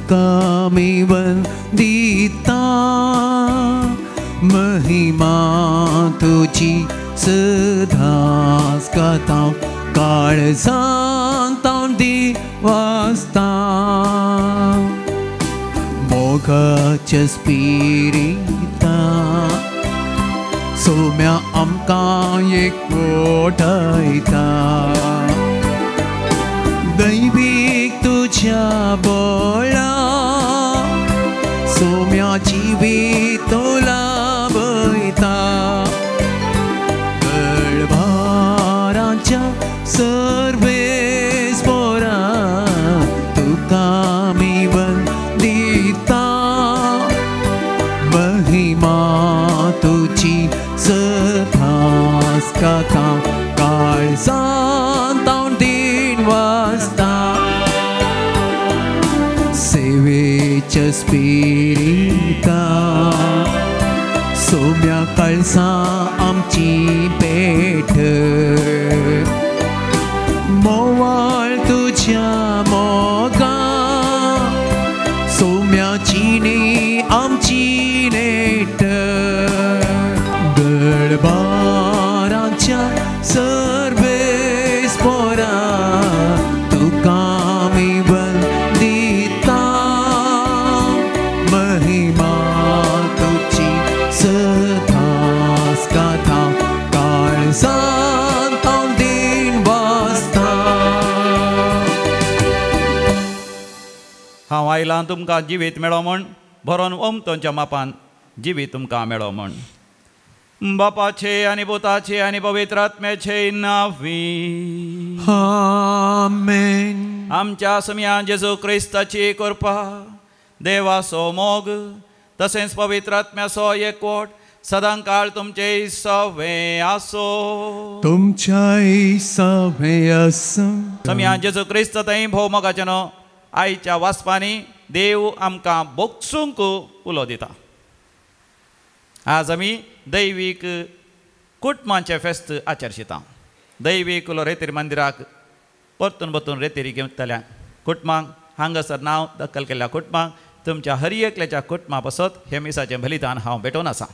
तुका मी वंदिता महिमा तुझी सदांच गातां काळजांत दिवासता मोगाच्या स्पिरिता सोम्या आमकां एकवटायता दैवीक तुझ्या बोळा सोम्या जिवीत तोला वयता गळभारांच्या सर्वेस्परा तुका मी वंदिता महिमा तुझी सदांच गातां काळजांत दिवासता सेवेच्या स्पिरिता सोम्या काळजां आमची पेट मोवाळ तुझ्या मोगां सोम्याची न्ही आमची नेट गळभारांच्या सर्वेस्परा तुका मी वंदिता महिमा तुझी सदांच गातां काळजांत दिवासता हांव आयलां तुमकां जिवीत मेळो म्हण भरोन ओमतोंच्या मापान जिवीत तुमकां मेळो म्हण बापाचे आनी पुताचे आनी पवित्र आत्म्याचे नांवी आमेन. आमच्या सम्या जेजू क्रिस्ताची कृपा देवाचो मोग तसेच पवित्र आत्म्याचो एकवट सदां काळ तुमचे सवे आसो तुमच्याय सवे आसो. सम्या जेजू क्रिस्त थंय भोव मोगाच्यान आयच्या वासपांनी देव आमकां बोगसूंक उलो दिता. आज आमी दैवीक कुटुंबाचें फेस्त आचरशिता. दैवीक उलो रेतेरी मंदिराक परतून परतून रेतेरी घेतल्या कुटुंबांक हांगासर नांव दखल केल्ल्या कुटुंबांक तुमच्या हर एकल्याच्या कुटुंबा पासत हे मिसाचें बलिदान हांव भेटोवन आसा.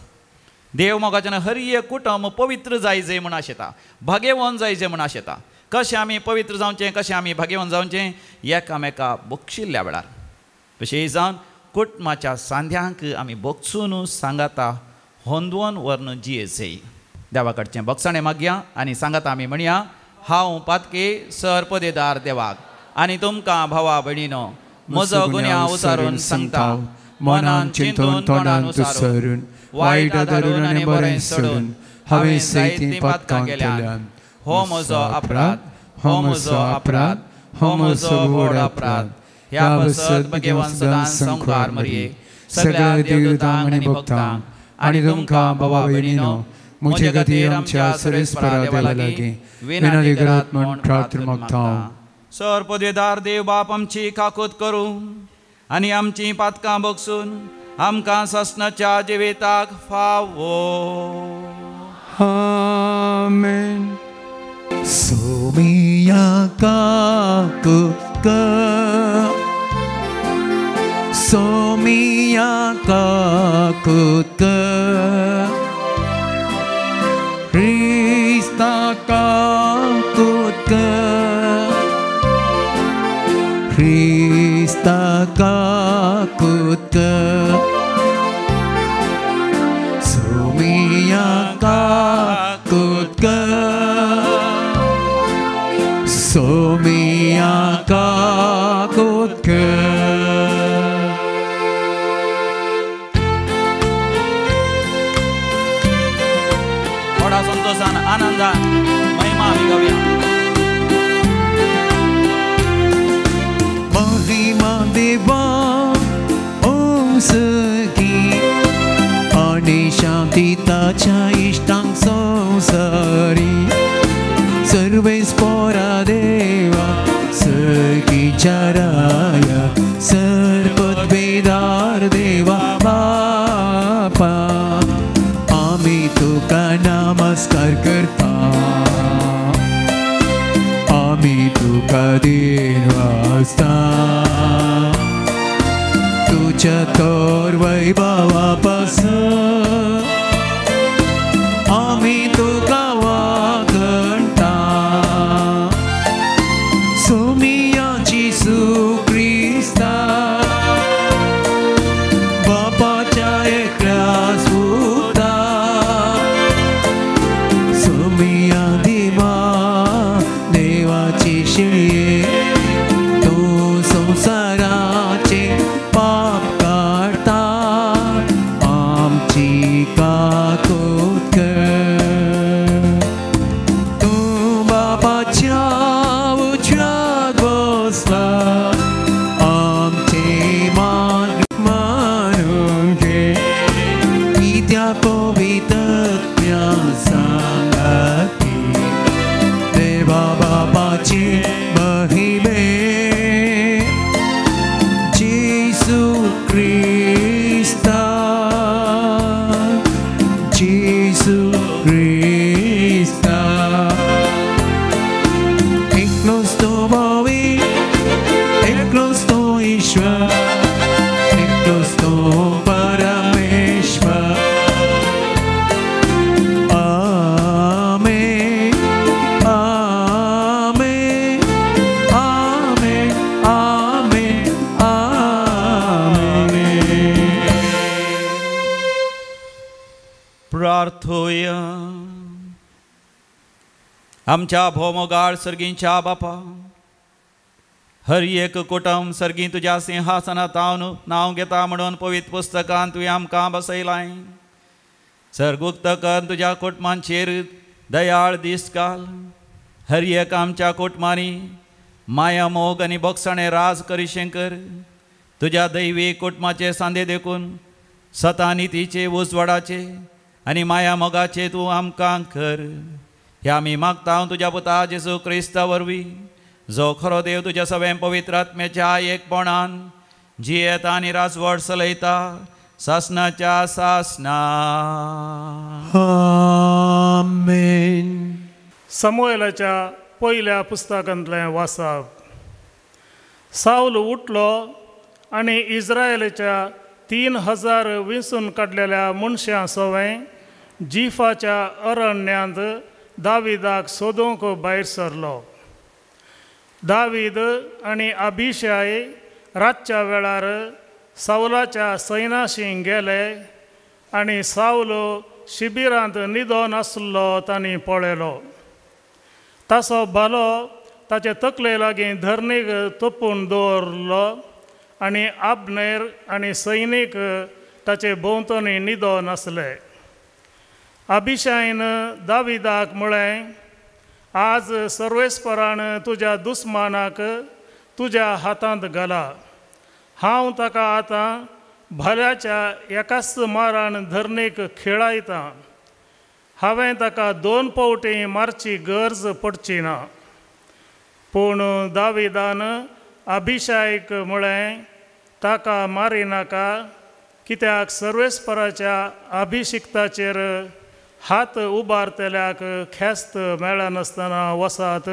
देव मोगाच्यान हर एक कुटुंब पवित्र जायचे म्हण आशेता, भाग्यवान जायचे म्हण आशेता. कशें आमी पवित्र जावचें, कशें आमी भाग्यवान जावचें एकामेका बोगशिल्ल्या वेळार तशें जावन कुटुंबाच्या सांध्यांक आमी बोगसून सांगाता होंदवून व्हरून जियेचे. देवा कडचें बगसाणें मागया आनी सांगाता आमी म्हणया हांव पातके सरपदेदार देवाक आनी तुमकां भावा भयणीनो म्हजो गुन्यांव उसारून सांगता. मनान चिंतून तोंडान उसारून वायट धरून आनी बरें सोडून हांवें जायतीं पातकां केल्यान हो म्हजो अपराध, हो म्हजो अपराध, हो म्हजो व्हड अपराध. ह्या बसत भाग्यवान सदां संकार मरये सगळ्या देवदूतांक आनी भक्तांक आनी तुमकां भावा भयणीनो म्हजे खातीर आमच्या सर्वेस्परा देवा लागीं विनंती करात म्हूण प्रार्थना मागता. सरपदेदार देव बाप आमची काकूत करूं आनी आमची पातकां बगसून आमकां ससनाच्या जिविताक फावो. आमेन. सोमिया काकूत सोमिया काकूत Krista काकूत Krista काकूत सोमिया काकूत सोमिया काकूत. थोडा संतोषान आनंदान महिमा आमी गावया. महिमा देवा ओसगी आनी शांती ताच्या इश्टांक संवसारी सर्वेस्परा देवा सगीच्या राया सरपदवेदार देवा बापा आमी तुका नमस्कार करता. आमी तुका दिन वाजता उच्चतर वैभवापासून आम्ही तुका वागणता सोमियाची सुख्रिस्ता बापाच्या एकल्या सुता सोमिया दिवा देवाची शिळे तो संसाराचे पाप काढता आमची काकोत कर तू बापाच्या उजव्यात बसला आमचे मान मानून घे की त्या पवित्रज्ञा सांगाती देवा बापाची महिमे जेसू ख्रिस्ता जेसू ख्रिस्ता एकलोच तो भावी एकलोच तो ईश्वर एकलोच तो परमेश्वर आमेन आमेन आमेन आमेन आमेन प्रार्थोया आमच्या भौमगाळ सर्गींच्या बापा हर एक कुटुंब सर्गी तुझ्या सिंहासनात नाव घेता म्हणून पवित्र पुस्तकांत तुवें आमकां बसयलाय सर्गुक्त कर तुझ्या कुटुंबांचेर दयाळ दीस घाल हर एक आमच्या कुटुंबांनी माया मोग आनी बोगसणे राज करीशें कर तुझ्या दैवी कुटुंबाचे सांदे देखून सता नितीचे उजवाडाचे आनी माया मोगाचे तूं आमकां कर हे आमी मागता तुझ्या पुता जेजू क्रिस्ता वरवीं जो खरो देव तुझ्या सगळे पवित्र आत्म्याच्या एकपणान जियेता आनी राजवट चलयता सासनाच्या सासना आमेन समूएलाच्या पयल्या पुस्तकांतलें वाचप साऊल उठलो आनी इस्रायेलाच्या 3000 विंसून काडलेल्या मनशां सवें जिफाच्या अरण्यांत दाविदाक सोदूंक भायर सरलो दावीद आनी अभिशाय रातच्या वेळार सावलाच्या सैनाशी गेले आनी सावल शिबिरांत न्हिदोन आसलो तांणी पळयलो ताचो भालो ताचे तकले लागीं धरणीक तोपून दवरलो आनी आब्नेर आनी सैनीक ताचे भोंवतणी न्हिदोन आसले अभिशायन दाविदाक म्हळें आज सर्वेस्परान तुज्या दुस्मानाक तुज्या हातांत घाला हांव ताका आतां भल्याच्या एकाच मारान धरणीक खेळायतां हांवें ताका 2 पावटी मारची गरज पडची ना पूण दाविदान अभिशायक म्हळें ताका मारिनाका कित्याक सर्वेस्पराच्या अभिशिक्ताचेर हात उबारतल्याक ख्यास्त मेळनासतना वसात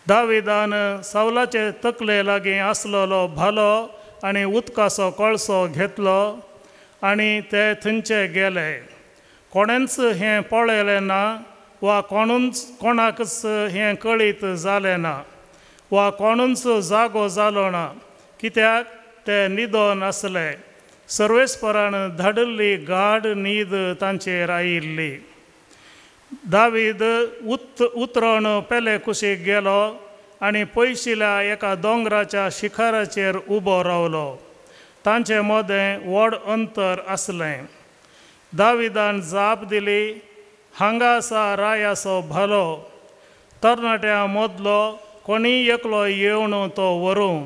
दाविदान सावलाचे तकले लागीं आसलोलो भालो आनी उदकाचो कळसो घेतलो आनी ते थंयचे गेले कोणेंच हें पळयलें ना वा कोणाकच हें कळीत जालें ना वा कोणूच जागो जालो ना कित्याक ते न्हिदोन आसले सर्वेस्परान धाडिल्ली गाढ न्हीद तांचेर आयिल्ली दावीद उतरोन पेले कुशीक गेलो आनी पयशिल्या एका दोंगराच्या शिखराचेर उबो रावलो तांचे मदें व्हड अंतर आसलें दाविदान जाप दिली हांगा आसा रायाचो भालो तरणाट्या मदलो कोणी एकलो येवन तो व्हरूं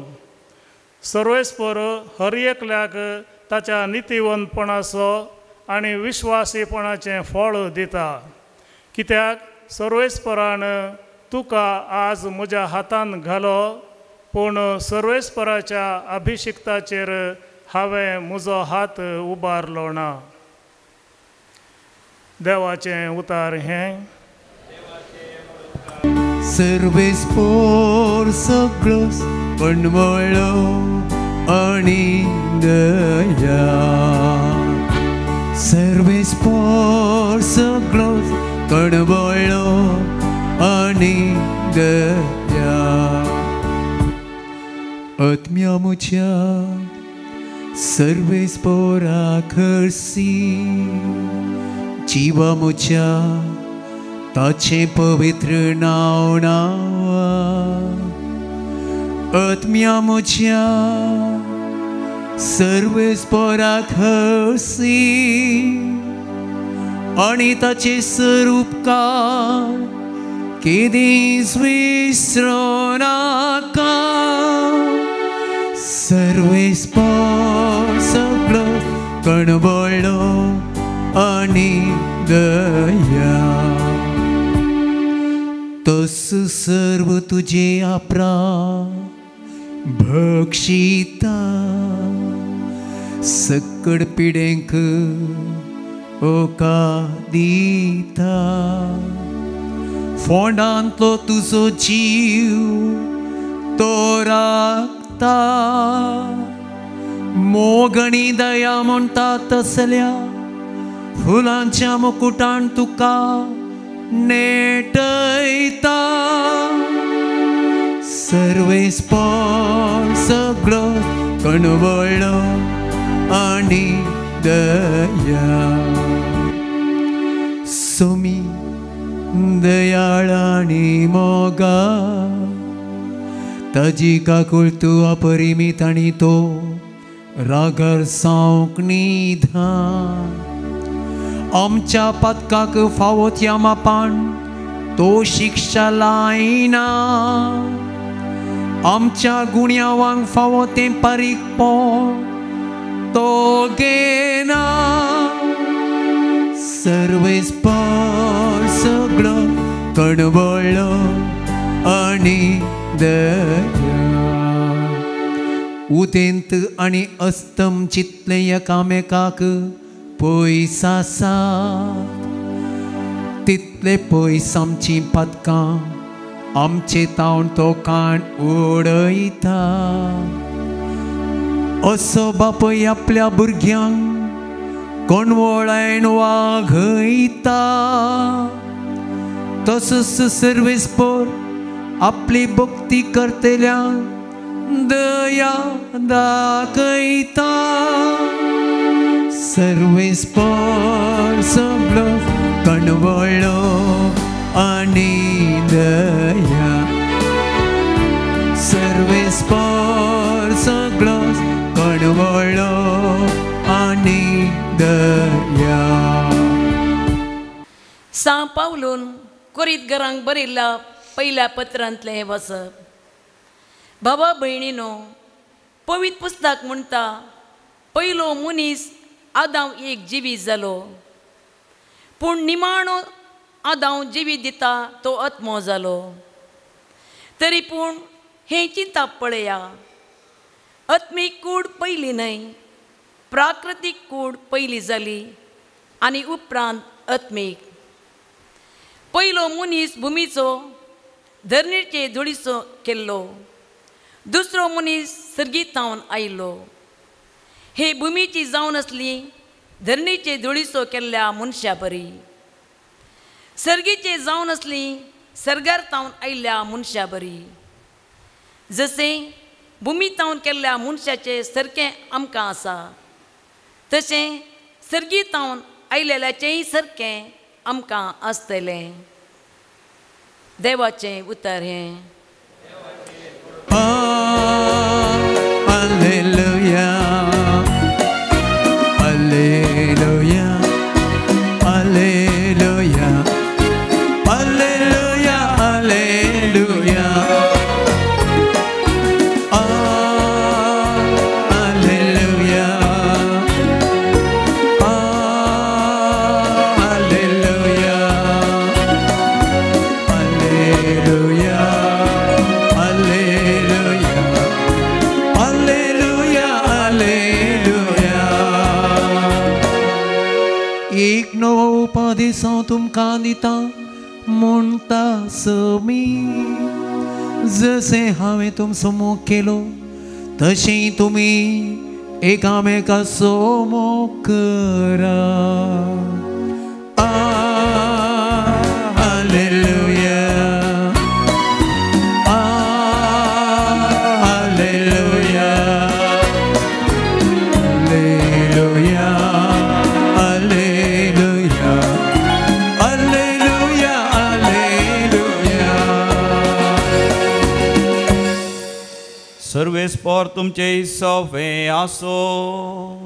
सर्वेस्पर हर एकल्याक ताच्या नितीवंतपणाचो आनी विश्वासीपणाचें फळ दिता कित्याक सर्वेस्परान तुका आज म्हज्या हातांत घालो पूण सर्वेस्पराच्या अभिशिक्ताचेर हांवें म्हजो हात उबारलो ना देवाचें उतार हें सर्वेस्पोर सगळोच पण वळो आणि दया सर्वेस्पोर सगळो कणबळ्ळो आणि दया आत्म्या म्हज्या सर्वेस्पोराक हरसी जिवा म्हज्या ताचे पवित्र नाव नावा आत्म्या म्हज्या सर्वेस्पोराक हरसी आणि ताचे स्वरूपकार केदीस विसरू नाका सर्वेस्पोर सगळो कणबळ्ळो आणि दया तस सर्व तुझे आपरा भक्षिता सकड पिडेंक ओका दिता फोंडांतलो तुजो जीव तो राखता मोगणी दया म्हणटा तसल्या फुलांच्या मुकुटान तुका नेटयता सर्वेस्पोर सगळो कणबळ्ळो आणि दया सोमी दयाळ आणि मोगा ताजी काकूळ तूं अपरिमीत आणि तो रागर सावंक निधान आमच्या पदकाक फावो त्या मापान तो शिक्षा लायना आमच्या गुण्यावांक फावो तें पारीकपण तो घेना सर्वेस्पोर सगळो कणबळ्ळो आणि दया उदेंत आणि अस्तम चितले एकामेकाक पयस आसात तितले पयस आमची पदकां आमचे तावन तो काण उडयता असो बापूय आपल्या भुरग्यांक कोणवळायन वागयता तसोच सर्वेस्पोर आपली भक्ती करतल्यांक दया दाखयता सर्वेस्पोर सगळो कणबळ्ळो आणि दया सर्वेस्पोर सगळो कणबळ्ळो आणि दया सा पावलून कोरींतकारांक बरयल्ल्या पयल्या पत्रांतलें हें वचप बाबा भयणीनो पवित्र पुस्तक म्हणटा पयलो मनीस आदाम एक जिवीत जालो पूण निमाणो आदाम जिवीत दिता तो आत्मो जालो तरी पूण हें चिंता पळया आत्मीक कूड पयली न्हय प्राकृतीक कूड पयली जाली आनी उपरांत आत्मीक पयलो मनीस भुमीचो धरणीचे धुळीचो केल्लो दुसरो मनीस सर्गीतावन आयलो हे भुमीची जावन आसली धरणीचे धुळीचो केल्ल्या मनशा बरी सर्गीचे जावन आसली सर्गार तावन आयिल्ल्या मनशा बरी जशें भुमी तावन केल्ल्या मनशाचें सारकें आमकां आसा तशें सर्गी तावन आयिल्ल्याचेंय सारकें आमकां आसतलें देवाचें उतर हें Alleluia, Alleluia, Alleluia, Alleluia, Alleluia. Alleluia, Alleluia, Alleluia, Alleluia. Alleluia, Alleluia. एक नवो उपदेश हांव तुमकां दिता म्हणटा समी जशें हांवें तुमचो मोग केलो तशी तुम्ही एकामेकाचो मोग करा. Hallelujah, hallelujah, hallelujah, hallelujah, hallelujah, hallelujah. सर्वेस्पर तुमचे सवे आसो.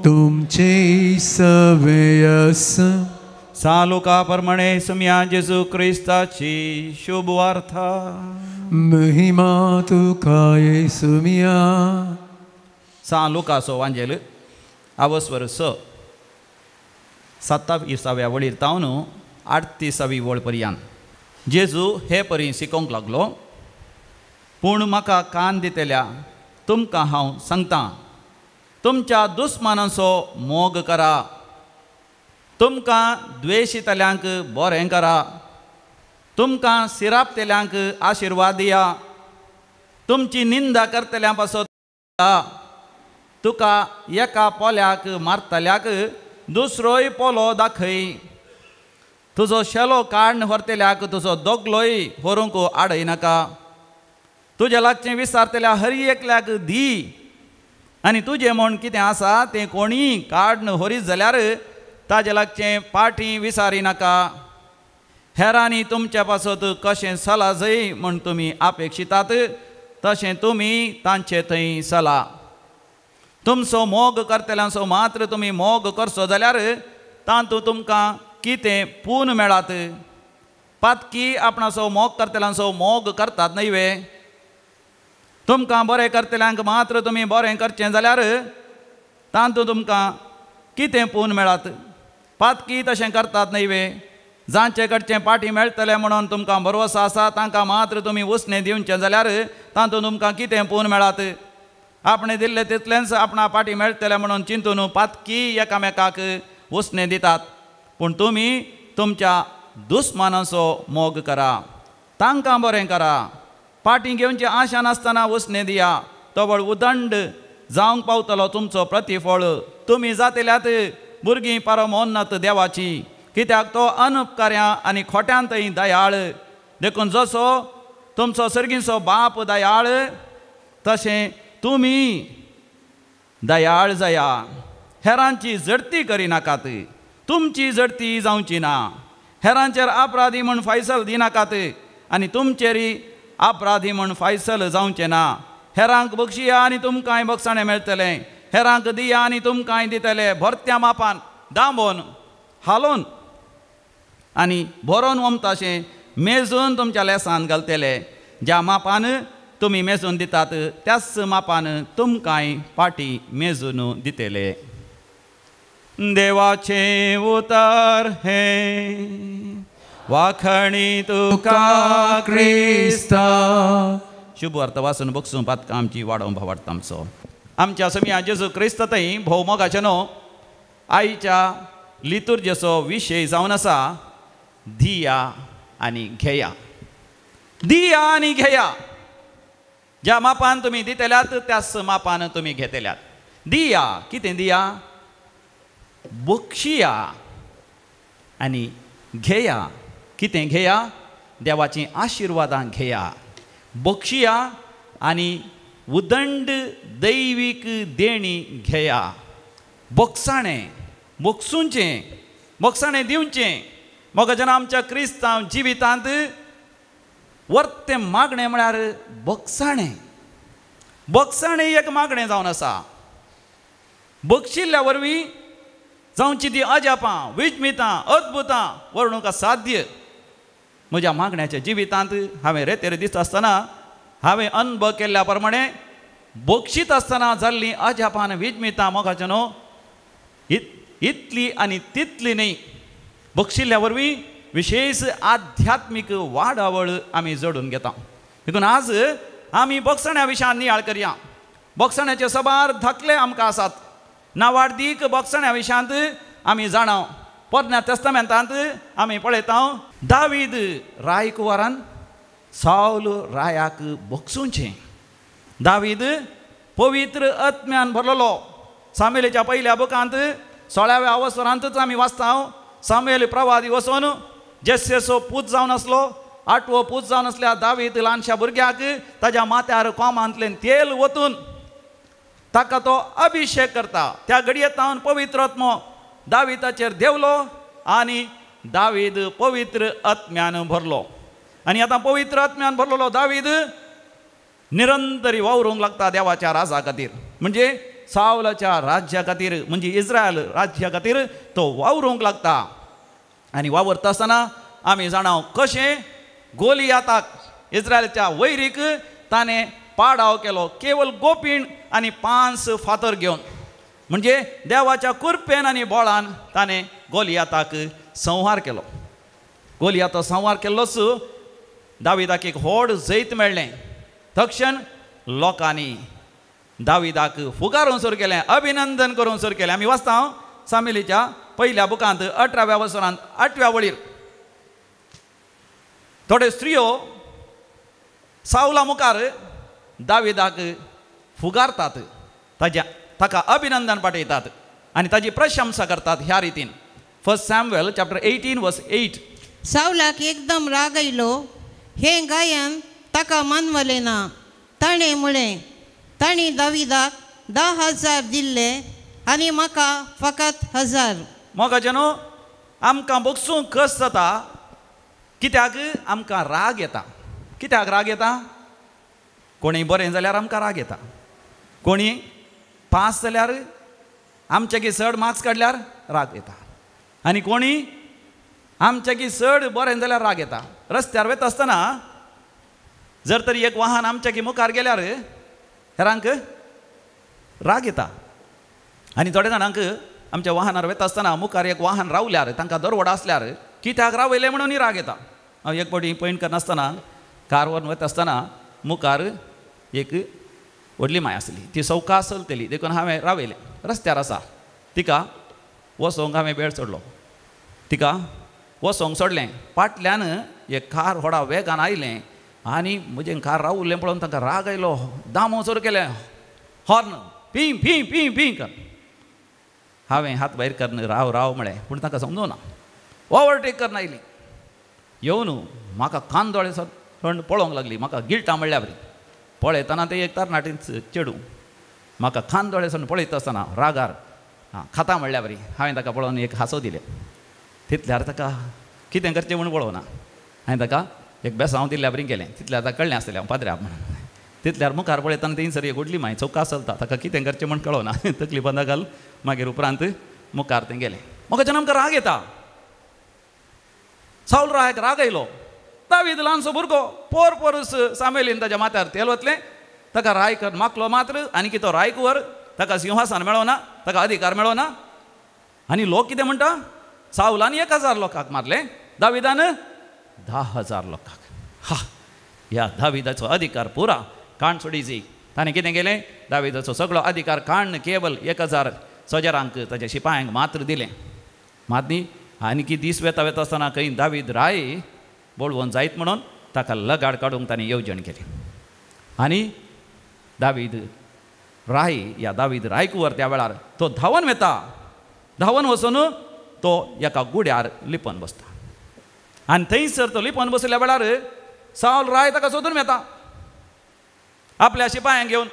तुमचे सवे आसो. सालुका प्रमाणे सम्या जेजू क्रिस्ताची शुभ वार्ता. महिमा तुका येसुमिया. सालुकाचो वांजेल आवस्वर 27व्या वळीर तावन 38वी वळ पर्यंत जेजू हे परी शिकोवंक लागलो. पूण म्हाका कान दितेल्या तुमकां हांव सांगतां, तुमच्या दुस्मानाचो मोग करा, तुमकां द्वेशितल्यांक बरें करा, तुमकां सिरापतेल्यांक आशिर्वाद दिया, तुमची निंदा करतल्यां पासत तुका एका पोल्याक मारतल्याक दुसरोय पोलो दाखय, तुजो शेलो काडून व्हरतल्याक तुजो दोगलोय व्हरूंक आडय नाका, तुज्या लागचें विचारतल्या हर एकल्याक दी, आनी तुजें म्हण कितें आसा तें कोणी काडून व्हरीत जाल्यार ताजे लागचें पाटी विचारी नाका. हेरांनी तुमच्या पासत कशें चला जाय म्हण तुमी अपेक्षितात तशें तुमी तांचे थंय चला. तुमचो मोग करतल्यांचो मात्र तुमी मोग करचो जाल्यार तातूंत तुमकां कितें पून मेळात. पातकी आपणाचो मोग करतल्यांचो मोग करतात न्हय. तुमकां बरें करतल्यांक मात्र तुमी बरें करचें जाल्यार तातूंत तुमकां कितें पून मेळात. पातकी तशें करतात न्हय. जांचे कडचें पाटी मेळटलें म्हणून तुमकां भरवोसो आसा तांकां मात्र तुमी उसणें दिवचें जाल्यार तातूंत तुमकां कितें पून मेळात. आपणें दिल्लें तितलेंच आपणा पाटी मेळटलें म्हणून चिंतून पातकी एकामेकाक उसणें दितात. पूण तुमी तुमच्या दुस्मानाचो मोग करा, तांकां बरें करा, पाटी घेवची आशा नासतना उसणें दिया. तवळ उदंड जावंक पावतलो तुमचो प्रतिफळ. तुमी जातल्यात भुरगीं परमोन्नत देवाची, कित्याक तो अनउपकार्यां आनी खोट्यांतय दयाळ. देखून जसो तुमचो सर्गीचो बाप दयाळ तशें तुमी दयाळ जाया. हेरांची जडती करिनाकात, तुमची जडती जावची ना. हेरांचेर अपराधी म्हूण फैसल दिनाकात आनी तुमचेरय अपराधी म्हूण फैसल जावचें ना. हेरांक बक्षिया आनी तुमकांय बक्षाणें मेळटलें. हेरांक दिया आनी तुमकांय दितले. भरत्या मापान दांबोवन हालोवन आनी भरोवन वमताशें मेजून तुमच्या लेसान घालतले. ज्या मापान तुमी मेजून दितात त्याच मापान तुमकांय पाटी मेजून दितले. देवाचे उतर हे वाखणी तुका क्रिस्ता. शुभ अर्थ वाचून बक्षून पातकां आमची वाडोवंक भावार्थ आमचो. आमच्या सम्या जेजू क्रिस्त थंय भोवमोगाचे न्हू आयच्या लितुर्जेचो विशय जावन आसा दिया आनी घेया. दिया आनी घेया. ज्या मापान तुमी दितल्यात त्याच मापान तुमी घेतल्यात. दिया कितें दिया? बक्षिया. आनी घेया कितें घेया? देवाची आशिर्वादां घेया. बक्षिया आनी उदंड दैवीक देणी घेया. बक्षाणें बक्षूंचें बक्षाणें दिवचें. मोगाचें आमच्या क्रिस्तांव जिवितांत वर्तें मागणें म्हळ्यार बक्षाणें. बक्षाणें एक मागणें जावन आसा. बक्षिल्ल्या वरवीं जावची ती अजापां विस्मितां अद्भुतां वर्णूंक साध्य. म्हज्या मागण्याच्या जिवितांत हांवें रेतेर दीस आसतना हांवें अनुभव केल्ल्या प्रमाणे बक्षीत आसतना जाल्लीं अजापान विस्मितां मोगाचें न्हू इतली आनी तितली न्ही. बक्षिल्ल्या वरवीं विशेष आध्यात्मीक वाडावळ आमी जोडून घेता. देखून आज आमी बक्षण्या विशयान नियाळ करया. बक्षण्याचे सबार धाकले आमकां आसात. नावाडीक बक्षण्या विशयांत आमी जाणाव. पोरण्या तेस्तामेंतांत आमी पळयता दावीद रायकुवारान साऊल रायाक बक्षूंचें. दावीद पवित्र आत्म्यान भरलेलो. सामुएलीच्या पहिल्या बुकांत 16व्या अवसरांतच आमी वाचता. सामुएल प्रवादी वचून जेस्सेचो पूत जावन आसलो. 8वो पूत जावन आसल्या दावीद ल्हानशा भुरग्याक ताच्या माथ्यार कोमांतल्यान तेल वतून ताका तो अभिषेक करता. त्या घडयेंत पवित्र आत्मो दाविदाचेर देवलो आनी दावीद पवित्र आत्म्यान भरलो. आनी आतां पवित्र आत्म्यान भरलेलो दावीद निरंतरी वावरूंक लागता देवाच्या राजा खातीर, म्हणजे सावलाच्या राज्या खातीर, म्हणजे इस्रायल राज्या खातीर तो वावरूंक लागता. आनी वावरता आसतना आमी जाणाव कशें गोलियाताक इस्रायलच्या वैरीक ताणें पाडाव केलो केवळ गोपीण आनी 5 फातर घेवन. म्हणजे देवाच्या कुरपेन आनी बळान ताणें गोलियाताक संहार केलो. गोलियातो संहार केल्लोच दाविदाक एक व्हड जैत मेळ्ळें. तक्षण लोकांनी दाविदाक फुगारूंक सुरू केलें, अभिनंदन करूंक सुरू केलें. आमी वाचता सामुएलीच्या पहिल्या बुकांत 18व्या वसरांत 8व्या वळीर थोडे स्त्रियो सावला मुखार दाविदाक फुगारतात, ताका अभिनंदन पाठयतात आनी ताजी प्रशंसा करतात ह्या रितीन. 1 सॅम्युएल चॅप्टर 18 वर्स 8. सावलाक एकदम राग आयलो. हे गायन ताका मानवलें ना. ताणें म्हळें, ताणी दाविदाक 10,000 दिल्ले आनी म्हाका फकत 1,000. मोगाचेनो आमकां बगसूंक कस जाता, कित्याक आमकां राग येता. कित्याक राग येता? कोणी बरें जाल्यार आमकां राग येता, कोणी पास जाल्यार आमच्याकी चड मार्क्स काडल्यार राग येता, आनी कोणी आमच्याकी चड बरें जाल्यार राग येता. रस्त्यार वयता आसतना जर तरी एक वाहन आमच्याकी मुखार गेल्यार हेरांक राग येता. आनी थोड्या जाणांक आमच्या वाहनार वयता आसतना मुखार एक वाहन रावल्यार तांकां दरवड आसल्यार कित्याक रावयलें म्हणून राग येता. हांव एक फावटी पयण करनासतना कार व्हरून वता आसतना मुखार एक व्हडली माय आसली, ती सवकास चलतली, देखून हांवें रावयलें. रस्त्यार आसा, तिका वसोंक हांवें बेड सोडलो. तिका वसोंक सोडलें. फाटल्यान एक कार व्हडा वेगान आयलें आनी म्हजें कार रावल्लें पळोवन तांकां राग आयलो. दामो सुरू केलें, horn P P P P कर. हांवें हात भायर करन राव राव म्हळें, पूण तांकां समजूना. ओवरटेक करन आयली. येवन म्हाका कान दोळे थंड पळोवंक लागली. म्हाका गिल्टा म्हणल्या बरी. पळयतना ते एक तरणाटी चेडूं म्हाका कान दोळे सावन पळयता आसतना रागार खाता म्हणल्या बरी. हांवें ताका पळोवन एक हांसो दिलें. तितल्यार ताका कितें करचें म्हूण पळोवना. हांवें ताका एक बेसांव दिल्ल्या बरी केलें. तितल्यार ताका कळ्ळें आसलें हांव पाद्र्या म्हणून. तितल्यार मुखार पळयतना थंयसर एक व्हडली माय चौका चलता, ताका कितें करचें म्हूण कळना. तकली बंद घाल. मागीर उपरांत मुखार थंय गेलें. म्हाका आमकां राग येता. साऊल राग आयलो. दावीद ल्हानसो भुरगो पोर पोरस सामुएलीन ताच्या माथ्यार तेल वतलें. ताका रायकर मागलो मात्र आनी तो रायकवर ताका सिंहासन मेळोना, ताका अधिकार मेळोना. आनी लोक कितें म्हणटा? सावलान 1,000 लोकांक मारले, दाविदान 10,000 लोकांक. हा, ह्या दाविदाचो अधिकार पुरा काण सोडिची. ताणें कितें केलें? दाविदाचो सगळो अधिकार काण केवल 1,000 सोजेरांक ताच्या शिपायांक मात्र दिलें. मात न्ही आनी दीस वेता आसतना खंय दावीद राय बोळवून जायत म्हणून ताका लगाड काडूंक ताणें येवजण केली. आनी दावीद राय या दावीद रायकुवर त्या वेळार तो धांवन वेता. धांवन वचून तो एका गुड्यार लिपोवन बसता. आनी थंयसर तो लिपोवन बसल्या वेळार साऊल राय ताका सोदून येता आपल्या शिपायांक घेवन.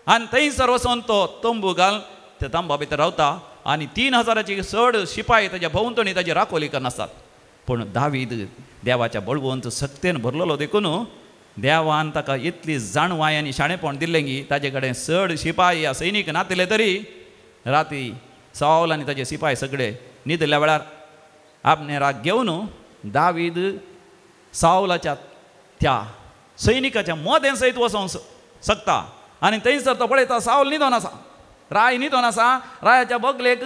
आनी थंयसर वचून तो तंबू घाल त्या तंबा भितर रावता. आनी 3,000ची चड शिपाय ताच्या भोंवतणी ताची राखोली करनासतात. पूण दावीद देवाच्या बळवंत सक्तेन भरलेलो देखून देवान ताका इतली जाणवाय आनी शाणेपण दिल्लें की ताजे कडेन चड शिपाय या सैनीक नातिले तरी राती साऊल आनी ताजे शिपाय सगळे न्हिदल्या वेळार आपणे राग घेवन दावीद साऊलाच्या त्या सैनिकाच्या मोदें सयत वचोंक शकता. आनी थंयसर तो पळयता साऊल न्हिदोन आसा, राय न्हिदोन आसा. रायाच्या बगलेक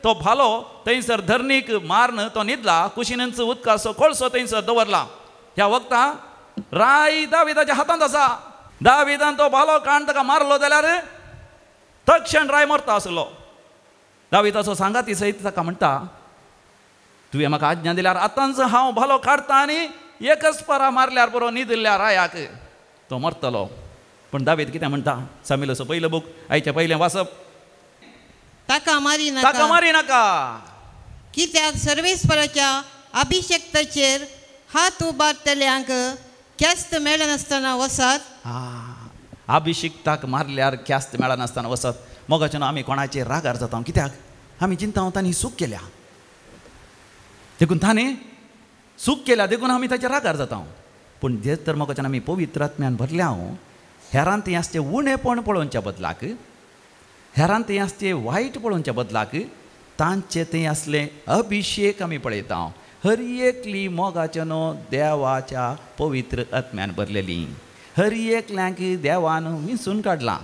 तो भालो थंयसर धरणीक मारन तो न्हिदला. कुशीनच उदकाचो कोळसो थंयसर दवरला. ह्या वखता राय दाविदाच्या हातांत आसा. दाविदान तो भालो काण ताका मारलो जाल्यार तक्षण राय मरता आसलो. दाविदाचो सांगाती सयत ताका म्हणटा, तुवें म्हाका आज्ञा दिल्यार आतांच हांव भालो काडटा आनी एकच परा मारल्यार पुरो न्हिदिल्ल्या रायाक तो मरतलो. पूण दावीद कितें म्हणटा सामुएलाचो पयलो बूक आयच्या पयलें वाचप ताका मारी ताका नाका मारी नाका कित्याक सर्वेस्पराच्या अभिषेक्ताचेर हात उबारतल्यांक ख्यास्त मेळनासतना वसात अभिषिक्ताक मारल्यार ख्यास्त मेळनासतना वसत मोगाच्यान आमी कोणाचेर रागार जाता कित्याक आमी चिंता तांणी सूख केल्या देखून ताणें सूख केल्या देखून आमी ताचेर रागार जाता पूण जें तर मोगाच्यान आमी पवित्र आत्म्यान भरल्या हेरांत तें आसचें उणेपण पळोवच्या बदलाक हेरांत तें आसचें वायट पळोवच्या बदलाक तांचें तें असलें अभिशेक आमी पळयता हर एकली मोगाच्यान देवाच्या पवित्र आत्म्यान भरलेली हर एकल्यांक देवान विंचून काडलां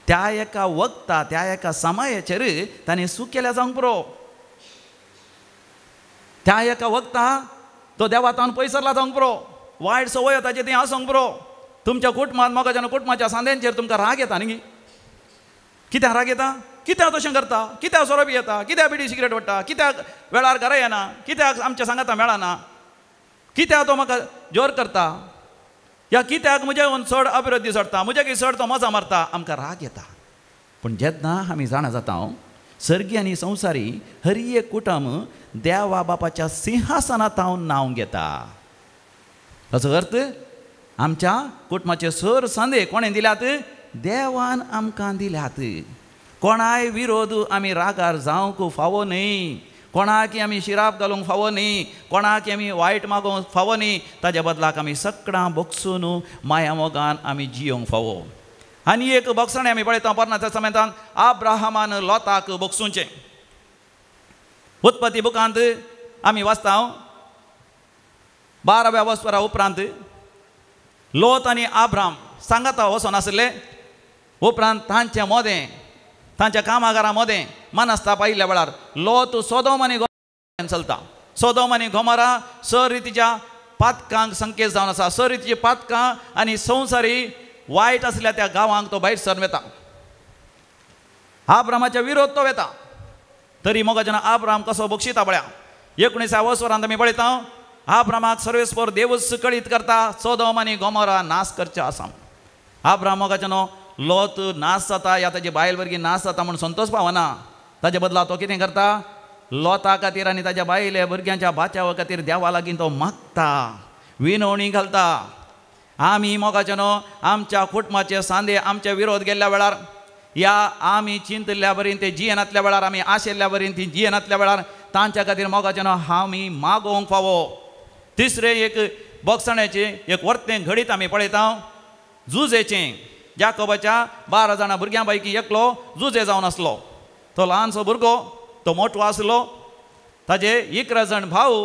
त्या एका वक्ता त्या एका समयाचेर ताणें सूख केल्या जावंक पुरो त्या एका वक्ता तो देवातान पयसरला जावंक पुरो वायट संवय ताचें तें आसूंक पुरो तुमच्या कुटुंबांत मोगाच्यान कुटुंबाच्या सांद्यांचेर तुमकां राग येता न्ही कित्याक राग येता कित्याक तशें करता कित्याक सोरोप येता कित्याक बिडी सिगरेट वडटा कित्याक वेळार घरा येना कित्याक आमच्या सांगाता मेळना कित्याक तो म्हाका जोर करता या कित्याक म्हजे चड अभिवृद्धी सोडटा म्हजे चड तो मजा मारता आमकां राग येता पूण जेन्ना आमी जाणा जाता सर्गी आनी संवसारी हर एक कुटुंब देवा बापाच्या सिंहासनांत नांव घेता ताचो अर्थ आमच्या कुटुंबाचे सर सांदे कोणें दिल्यात देवान आमकां दिल्यात कोणाय विरोध आमी रागार जावंक फावो न्ही कोणाक आमी शिराप घालूंक फावो न्ही कोणाक आमी वायट मागोवंक फावो न्ही ताच्या बदलाक आमी सगळां बोगसून माया मोगान आमी जियोंक फावो आनी एक बोगसणें आमी पळयता पोरना तेस्तामेंतांत आब्राहामान लोताक बोगसूचें उत्पत्ती बुकांत आमी वाचता 12व्या वर्सभरा उपरांत लोत आनी आब्राम सांगाता वचोन आसले उपरांत तांचें मोदें तांच्या कामागारां मोदें मनस्ताप आयिल्ल्या वेळार लोत सोदोम आनी गोमोरा चलता सोदोम आनी गोमोरा स रितीच्या पातकांक संकेत जावन आसा स रितीची पातकां आनी संवसारी वायट आसल्या त्या गांवांक तो भायर सरून वेता आब्रामाच्या विरोध तो वेता तरी मोगाच्यान आब्राम कसो बक्षिता पळया 19व्या वर्सभरांत आमी पळयता आब्रामाक सर्वेस्पर देवच कळीत करता सोदोम आनी गोमोरा नाश करचे आसा आब्राम मोगाच्यान लोत नाश जाता या ताचे बायल भुरगीं नाश जाता म्हूण संतोश पावना ताचे बदला तो कितें करता लोता खातीर आनी ताच्या बायले भुरग्यांच्या बाच्याव खातीर देवा लागीं तो मागता विनवणी घालता आमी मोगाच्यान आमच्या कुटुंबाचे सांदे आमचे विरोध गेल्ल्या वेळार या आमी चिंतल्या बरें ते जियेनांतल्या वेळार आमी आशेल्ल्या बरें ती जियेनांतल्या वेळार तांच्या खातीर मोगाच्यान आमी मागोवंक फावो तिसरें एक बोगसण्याचें एक वर्तें घडीत आमी पळयता जुजेचें जाकोबाच्या 12 जाणां भुरग्यां पैकी एकलो जुजे जावन आसलो तो ल्हानसो भुरगो तो मोठो आसलो ताजे 11 जाण भाव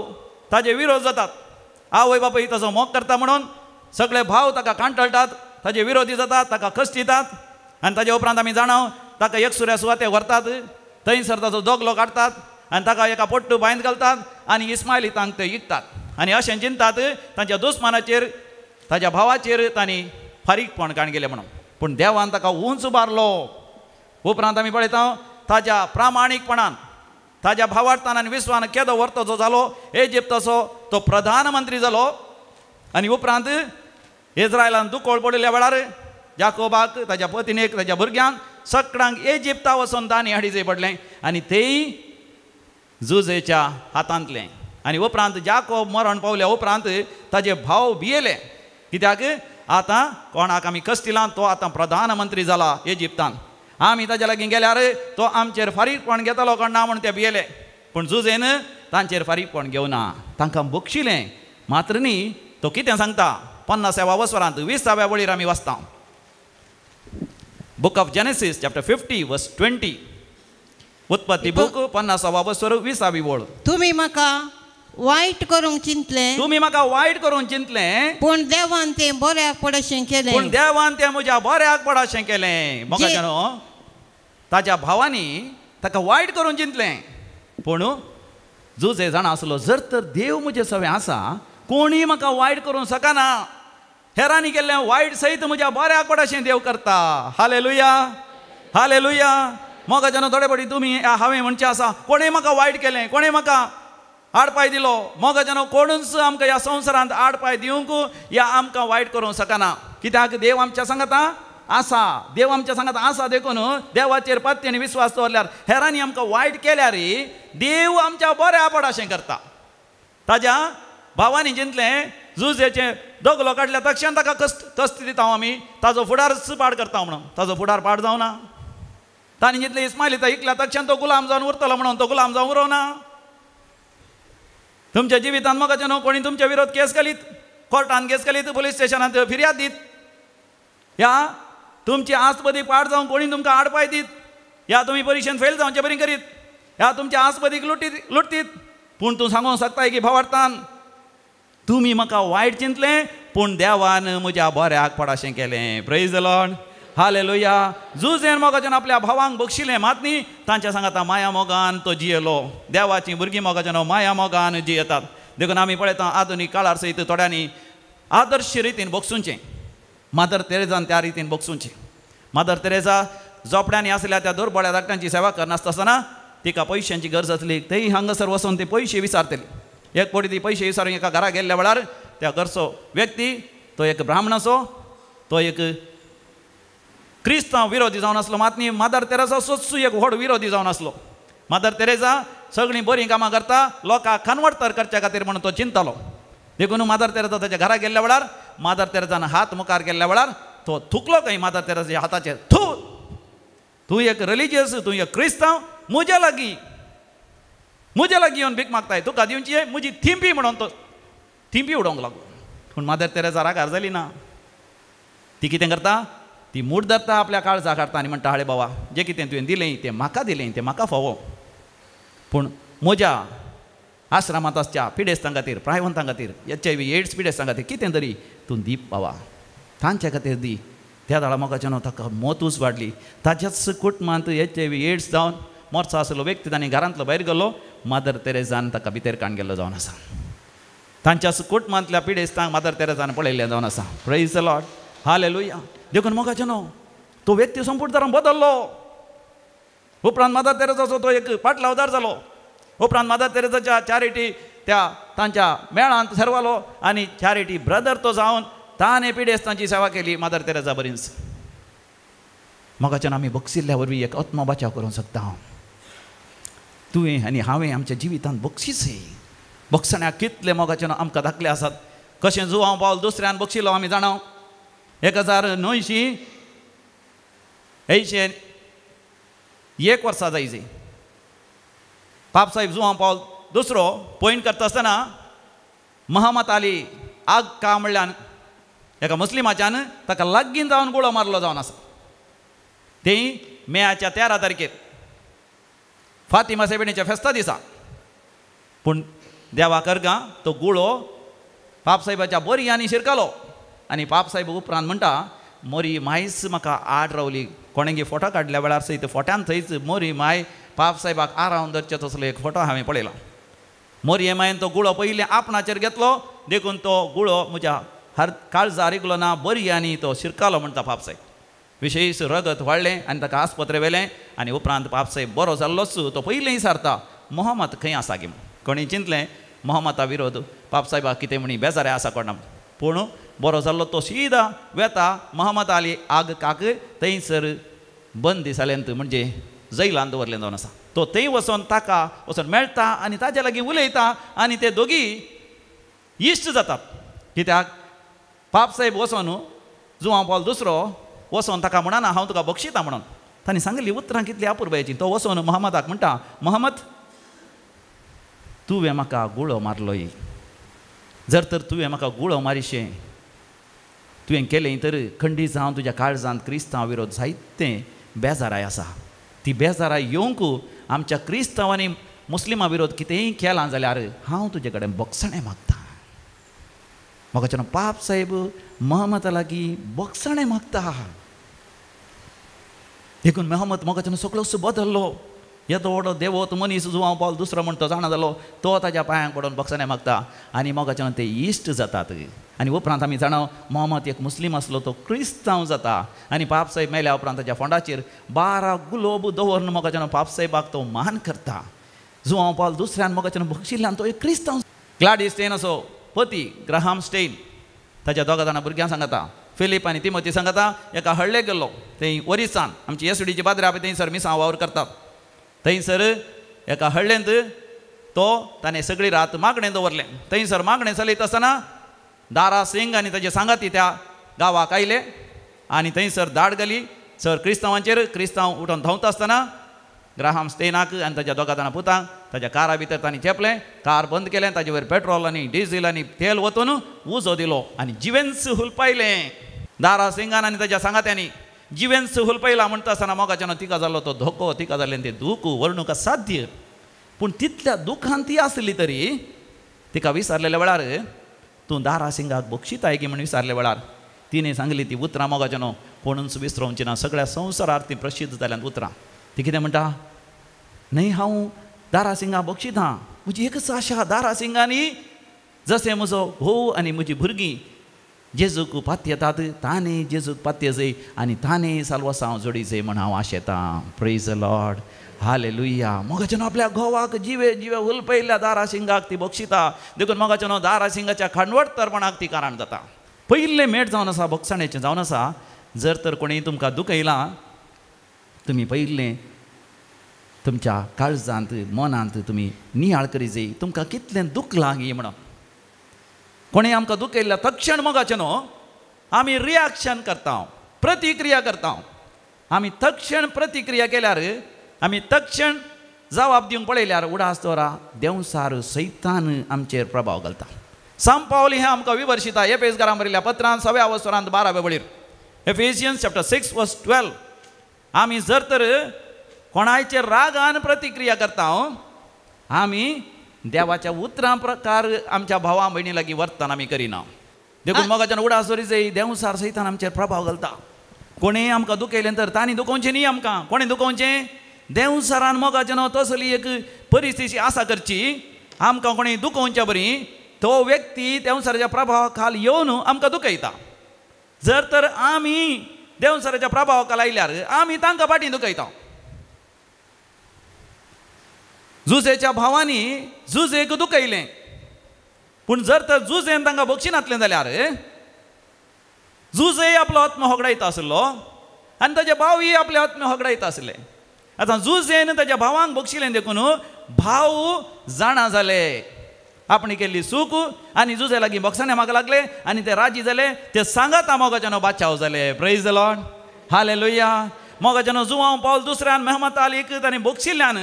ताजे विरोध जातात आवय बापूय ताचो मोग करता म्हणून सगळे भाव ताका कांटळटात ताजे विरोधी जातात ताका कश्टितात आनी ताजे उपरांत आमी जाणाव ताका एकसुऱ्या सुवाते व्हरतात थंयसर ताचो दोगलो काडटात आनी ताका एका पोट्टू बांयंत घालतात आनी इस्माइलीतांक ते विकतात आनी अशें चिंतात तांच्या दुस्मानाचेर ताच्या भावाचेर तांणी फारीकपण काण गेलें म्हणून पूण देवान ताका उंच उबारलो उपरांत आमी पळयता ताच्या प्रामाणीकपणान ताच्या भावार्थान आनी विस्वान केदो व्हरतो जो जालो इजिप्ताचो तो प्रधानमंत्री जालो आनी उपरांत इस्रायलान दुखोळ पडिल्ल्या वेळार जाकोबाक ताच्या पत्नीक ताच्या भुरग्यांक सगळ्यांक इजिप्ता वचून दानी हाडिचें पडलें आनी तेंय जुजेच्या हातांतलें आनी उपरांत जाकोब मरण पावल्या उपरांत ताजे भाव भियेले कित्याक आतां कोणाक आमी कश्टिलां तो आतां प्रधानमंत्री जाला इजिप्तान आमी ताच्या लागीं गेल्यार तो आमचेर फारीकपण घेतलो कोण ना म्हूण ते भियेले पूण जुजेन तांचेर फारीकपण घेवना तांकां बक्षिलें मात्र न्ही तो कितें सांगता 50व्या वर्सभरांत 20व्या वळीर आमी वाचता बुक ऑफ जेनेसीस चॅप्टर 50 वर्स 20 उत्पत्ती बूक 50व्या वर्सभर 20वी वळ तुमी म्हाका वायट करूंक चिंतलें तुमी म्हाका वायट करूंक चिंतलें पूण देवान तें बऱ्याक पडशें केलें पूण देवान तें म्हज्या बऱ्याक पडशें केलें मोगाच्यान ताच्या भावांनी ताका वायट करून चिंतलें पूण जुजे जाणा आसलो जर तर देव म्हजे सवे आसा कोणीय म्हाका वायट करूंक शकना हेरांनी केल्लें वायट सयत म्हज्या बऱ्याक पडशें देव करता हालेलुया हालेलुया मोगाच्यान थोडे पडी तुमी हांवें म्हणचें आसा कोणें म्हाका वायट केलें कोणें म्हाका आडपाय दिलो मोगाच्यान कोणूच आमकां ह्या संवसारांत आडपाय दिवंक या आमकां वायट करूंक शकना कित्याक देव आमच्या सांगाता आसा देव आमच्या सांगात आसा देखून देवाचेर पत्तेनी विश्वास दवरल्यार हेरांनी आमकां वायट केल्यार देव आमच्या बऱ्या पडाशें करता. ताज्या भावानी जिंतलें झुजेचे दोगलो काडल्या तक्षण ताका कस्त दिता आमी ताजो फुडारच पाड करता म्हणून ताजो फुडार पाड जावना. तांणी जितले इस्माइलीता इकल्या तक्षण तो गुलाम जावन उरतलो म्हणून तो गुलाम जावन उरोना. तुमच्या जिवितांत मोगाचें न्हू कोणी तुमच्या विरोध केस घालीत कोर्टान केस घालीत पुलीस स्टेशनांत फिर्याद दीत या तुमची आसपदी पाड जावन कोणी तुमकां आडपाय दीत या तुमी परिक्षेंत फेल जावचें बरी करीत या तुमच्या आसपदीक लुटतीत पूण तूं सांगूंक शकता की भावार्थान तुमी म्हाका वायट चिंतलें पूण देवान म्हज्या बऱ्याक पडाशें केलें. Praise the Lord. हालेलुया. जुजेन मोगाच्यान आपल्या भावांक बक्षिलें मात न्ही तांच्या सांगाता माया मोगान तो जियेलो. देवाची भुरगीं मोगाच्यान माया मोगान जियेतात. देखून आमी पळयता आधुनीक काळार सयत थोड्यांनी आदर्श रितीन बगसूंचें. मादर तेरेजान त्या रितीन बगसूंचें. मादर तेरेजा झोपड्यांनी आसल्या त्या दुर्बळ्या धाकट्यांची सेवा करनासतना तिका पयशांची गरज आसली थंय हांगासर वचून ते पयशे विचारतली. एक पडी ती पयशे विचारून एका घरा गेल्ल्या वेळार त्या घरचो व्यक्ती तो एक ब्राह्मण असो तो एक क्रिस्तांव विरोधी जावन आसलो मात न्ही मादर तेरेजा सोत्सू एक व्हड विरोधी जावन आसलो. मादर तेरेजा सगळीं बरीं कामां करता लोकांक कन्वर्टर करच्या खातीर म्हणून तो चिंततालो. देखून मादर तेरेजा ताच्या घरा गेल्ल्या वेळार मादर तेरेजान हात मुखार गेल्ल्या वेळार तो थुकलो खंय मादर तेरेजाच्या हाताचेर. तूं एक रिलिजियस तूं एक क्रिस्तांव म्हज्या लागीं येवन भीक मागताय तुका दिवची म्हजी थिंपी म्हणून तो थिंपी उडोवंक लागलो. पूण मादर तेरेजा रागार जाली ना. ती कितें करता ती मूठ धरता आपल्या काळजा काडटा आनी म्हणटा हाळे बाबा जें कितें तुवें दिलें तें म्हाका फावो पूण म्हज्या आश्रमांत आसच्या पिडेस्तां खातीर प्रायवंतां खातीर HIV AIDS पिडेस्तां खातीर कितें तरी तूं दी बाबा तांचे खातीर दी. त्या दाळा मोगाच्यान ताका मोतूच वाडली. ताच्याच कुटुंबांत HIV AIDS जावन मोर्चो आसलो व्यक्ती तांणी घरांतलो भायर गेलो मादर तेरेजान ताका भितर काण गेल्लो जावन आसा. तांच्याच कुटुंबांतल्या पिडेस्तांक मादर तेरेजान पळयल्लें जावन आसा. Praise the Lord. हालेलुया. देखून मोगाच्यान तो व्यक्ती संपूर्ण तरान बदल्लो. उपरांत मादर तेरेजाचो तो एक पाटलावदार जालो. उपरांत मादर तेरेजाच्या चॅरिटी त्या तांच्या मेळांत सरवालो आनी चॅरिटी ब्रदर तो जावन ताणें पिडेस्तांची सेवा केली मादर तेरेजा बरींच. मोगाच्यान आमी बक्षिल्ल्या वरवीं एक आत्मबाचाव करूंक शकता. तुवें आनी हांवें आमच्या जिवितांत बक्षिसे बक्षण्याक कितले मोगाच्यान आमकां दाखले आसात. कशें जुवांव पावल दुसऱ्यान बक्षिलो आमी जाणा. 1981 वर्सा जायची पाप साहेब जुवांव पावल दुसरो पॉयंट करता आसतना महम्मद अली आग का म्हणल्यान एका मुस्लिमाच्यान ताका लागीं जावन गुळो मारलो जावन आसा. तें मेच्या 13 तारखेर फातिमा सेबेणीच्या फेस्ता दिसा. पूण देवा करगा तो गुळो पाप साहेबाच्या बोरयांनी शिरकलो आनी पाप साहेब उपरांत म्हणटा मोरी मायच म्हाका आड रावली. कोणेंगे फोटो काडल्या वेळार सयत फोट्यान थंयच मोरी माय पाप साहेबाक आरावन धरचे तसलो एक फोटो हांवें पळयलो. मोरये मायन तो गुळो पयलीं आपणाचेर घेतलो देखून तो गुळो म्हज्या काळजार रिगलो ना बोरयांनी तो शिरकालो म्हणटा पाप साहेब. विशेश रगत वाडलें आनी ताका आस्पत्रे व्हेलें आनी उपरांत पाप साहेब बरो जाल्लोच तो पयलीं विचारता मोहम्मद खंय आसा गे. कोणी चिंतलें मोहम्मदा विरोध पाप साहेबाक कितें म्हणी बेजारे आसा कोणा. पूण बरो जाल्लो तो सीदा वेता महम्मद अली आग काक थंयसर बंदी जाल्यांत म्हणजे जैलांत दवरलें जावन आसा. तो थंय वचोन ताका वचोन मेळटा आनी ताजे लागीं उलयता आनी ते दोगी इश्ट जातात. कित्याक पाप साहेब वचोन जुवांव पावल दुसरो वचोन ताका म्हणना हांव तुका बक्षिता म्हणून. तांणी सांगली उतरां कितली अपुरबायेची. तो वचोन महम्मदाक म्हणटा महम्मद तुवें म्हाका गुळो मारलोय. जर तर तुवें म्हाका गुळो मारिशें तुवें केलें तर खंडीत जावन तुज्या काळजांत क्रिस्तांव विरोध जायतें बेजाराय आसा. ती बेजाराय येवंक आमच्या क्रिस्तांवांनी मुस्लिमां विरोध कितेंय केलां जाल्यार हांव तुजे कडेन बक्षणें मागतां. म्हाका पाप साहेब महम्मदा लागीं बक्षणें मागता. देखून महम्मद म्हाका सगळोच बदल्लो. येदो व्हडलो देवत मनीस जुवांव पावल दुसरो म्हणटा जाणा जालो तो ताच्या पांयांक पडोवन बक्षणें मागता आनी मोगाच्यान ते इश्ट जातात. आनी उपरांत आमी जाणा मोहम्मद एक मुस्लीम आसलो तो क्रिस्तांव जाता आनी पाप साहेब मेल्या उपरांत ताच्या फोंडाचेर 12 गुलोब दवरून मोगाच्यान पाप साहेबाक तो मान करता. जुवांव पावल दुसऱ्यान मोगाच्यान बक्षिल्ल्यान तो एक क्रिस्तांव. ग्लाडी स्टेन असो पती ग्राहम स्टेन ताच्या दोगा जाणां भुरग्यां सांगता फिलीप आनी तिमोथी सांगता एका हळ्ळेक गेल्लो थंय ओरिसान आमची येसुडीची पाद्री थंयसर मिसां वावर करतात थंयसर एका हळ्ळेंत तो ताणें सगळी रात मागणें दवरलें थंयसर मागणें चलयत आसतना दारा सिंग आनी ताजे सांगाती त्या गांवाक आयले आनी थंयसर दाड घाली सर क्रिस्तांव उठोन धांवता आसतना ग्राहम स्टेनाक आनी ताच्या दोगा जाणां पुतांक ताच्या कारा भितर तांणी चेपलें कार बंद केलें ताजे वयर पेट्रोल आनी डिझेल आनी तेल वतून उजो दिलो आनी जिवेंस हुलपायलें दारा सिंगान आनी ताच्या सांगात्यांनी जिवेंस हुलपयला म्हणटा आसतना मोगाच्यान तिका जाल्लो तो धोको तिका जाल्लें तें दूख वर्णूक असाध्य पूण तितल्या दुखान ती आसली तरी तिका विचारलेल्या वेळार तूं दारा सिंगाक बक्षिताय की म्हण विचारले वेळार तिणें सांगली ती उतरां मोगाच्यान कोणूच विसरोवची ना सगळ्या संवसारार ती प्रसिद्ध जाल्यात उतरां ती कितें म्हणटा न्हय हांव दारा सिंगा बक्षीत हा म्हजी एकच आशा दारा सिंगांनी जशें म्हजो घोव आनी म्हजीं भुरगीं जेजूक पातयेतात ताणें जेजूक पातयेजय आनी ताणें साल्वासांव जोडीजय म्हण हांव आशेतां प्रेज द लॉर्ड हालेलुया मोगाच्यान आपल्या घोवाक जिवे जिवे उलपयल्ल्या दारा सिंगाक ती बक्षिता देखून मोगाच्यान दारा सिंगाच्या खांडवटतरपणाक ती कारण जाता पयलें मेट जावन आसा बक्षाणेचें जावन आसा जर तर कोणीय तुमकां दुखयलां तुमी पयलें तुमच्या काळजांत मनांत तुमी नियाळ करी जाय तुमकां कितलें दूख लागी म्हणून कोणें आमकां दुखयल्ल्या तक्षण मोगाचें न्हू आमी रियाक्शन करता प्रतिक्रिया करता आमी तक्षण प्रतिक्रिया केल्यार आमी तक्षण जबाब दिवंक पळयल्यार उडास दवरा देंवसार सैतान आमचेर प्रभाव घालता सांत पावल हें आमकां विवर्शिता एफेसकारांक बरयल्ल्या पत्रांत 6व्या वसरांत 12व्या वळीर एफेसियन्स चॅप्टर 6 वर्स 12 आमी जर तर कोणाचेर रागान प्रतिक्रिया करता आमी देवाच्या उतरां प्रकार आमच्या भावा भयणी लागीं वर्तन आमी करिना देखून मोगाच्यान उडास दवरी जाय देंवसार सैतान आमचेर प्रभाव घालता कोणेंय आमकां दुखयलें तर तांणी दुखोवचें न्ही आमकां कोणें दुखोवचें देंवसारान मोगाच्यान तसली एक परिस्थिती आसा करची आमकां कोणेंय दुखोवच्या बरी तो व्यक्ती देंवसाराच्या प्रभावा खाल येवन आमकां दुखयता जर तर आमी देंवसाराच्या प्रभावा खाल आयल्यार आमी तांकां फाटीं दुखयता जुजेच्या भावांनी जुजेक दुखयलें पूण जर तर जुजेन तांकां बक्षी घातलें जाल्यार जुजे आपलो आत्म होगडायता आसलो आनी ताजे भावय आपले आत्म होगडायता आसले आतां जुजेन ताच्या भावांक बक्षिलें देखून भाव जाणा जाले आपणी केल्ली चूक आनी जुजे लागीं बक्षांनी म्हाका लागले आनी ते राजी जाले ते सांगाता मोगाच्यान बाचाव जाले praise the Lord hallelujah मोगाच्यान Joao पावल दुसऱ्यान महम्मद अलीक ताणें बक्षिल्ल्यान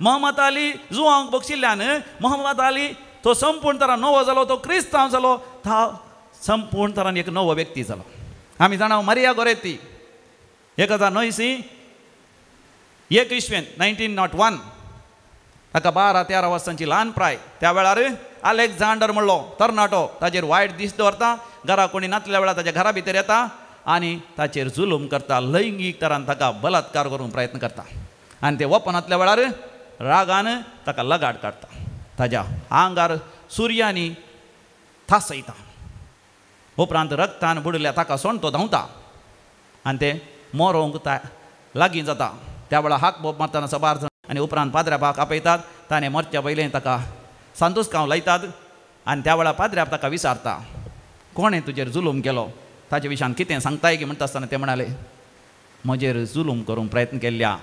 महम्मद अली जुवांक बक्षिल्ल्यान महम्मद अली तो संपूर्ण तरान नवो जालो तो क्रिस्तांव जालो तो संपूर्ण तरान एक नवो व्यक्ती जालो आमी जाणा मारिया गोरेती 1900 1901 ताका 12-13 वर्सांची ल्हान प्राय त्या वेळार अलेक्झांडर म्हणलो तरणाटो ताचेर वायट दीस दवरता घरा कोणी नातल्या वेळार ताच्या घरा भितर येता आनी ताचेर जुलूम करता लैंगीक तरान ताका बलात्कार करूंक प्रयत्न करता आनी ते वपनांतल्या वेळार रागान ताका लगाड काडटा ताच्या आंगार सुर्यानी थासयता उपरांत रक्तान बुडल्या ताका सोण तो धांवता आनी ते मोरोंक लागीं जाता त्या वेळार हाक बोब मारतना सबार जाण आनी उपरांत पाद्र्यापाक आपयतात ताणें मरच्या पयलें ताका सांतुस्कांव लायतात आनी त्या वेळार पाद्र्याप ताका विचारता कोणें तुजेर जुलूम केलो ताचे विशयान कितें सांगताय की म्हणटा आसतना ते म्हणाले म्हजेर जुलूम करूंक प्रयत्न केल्ल्या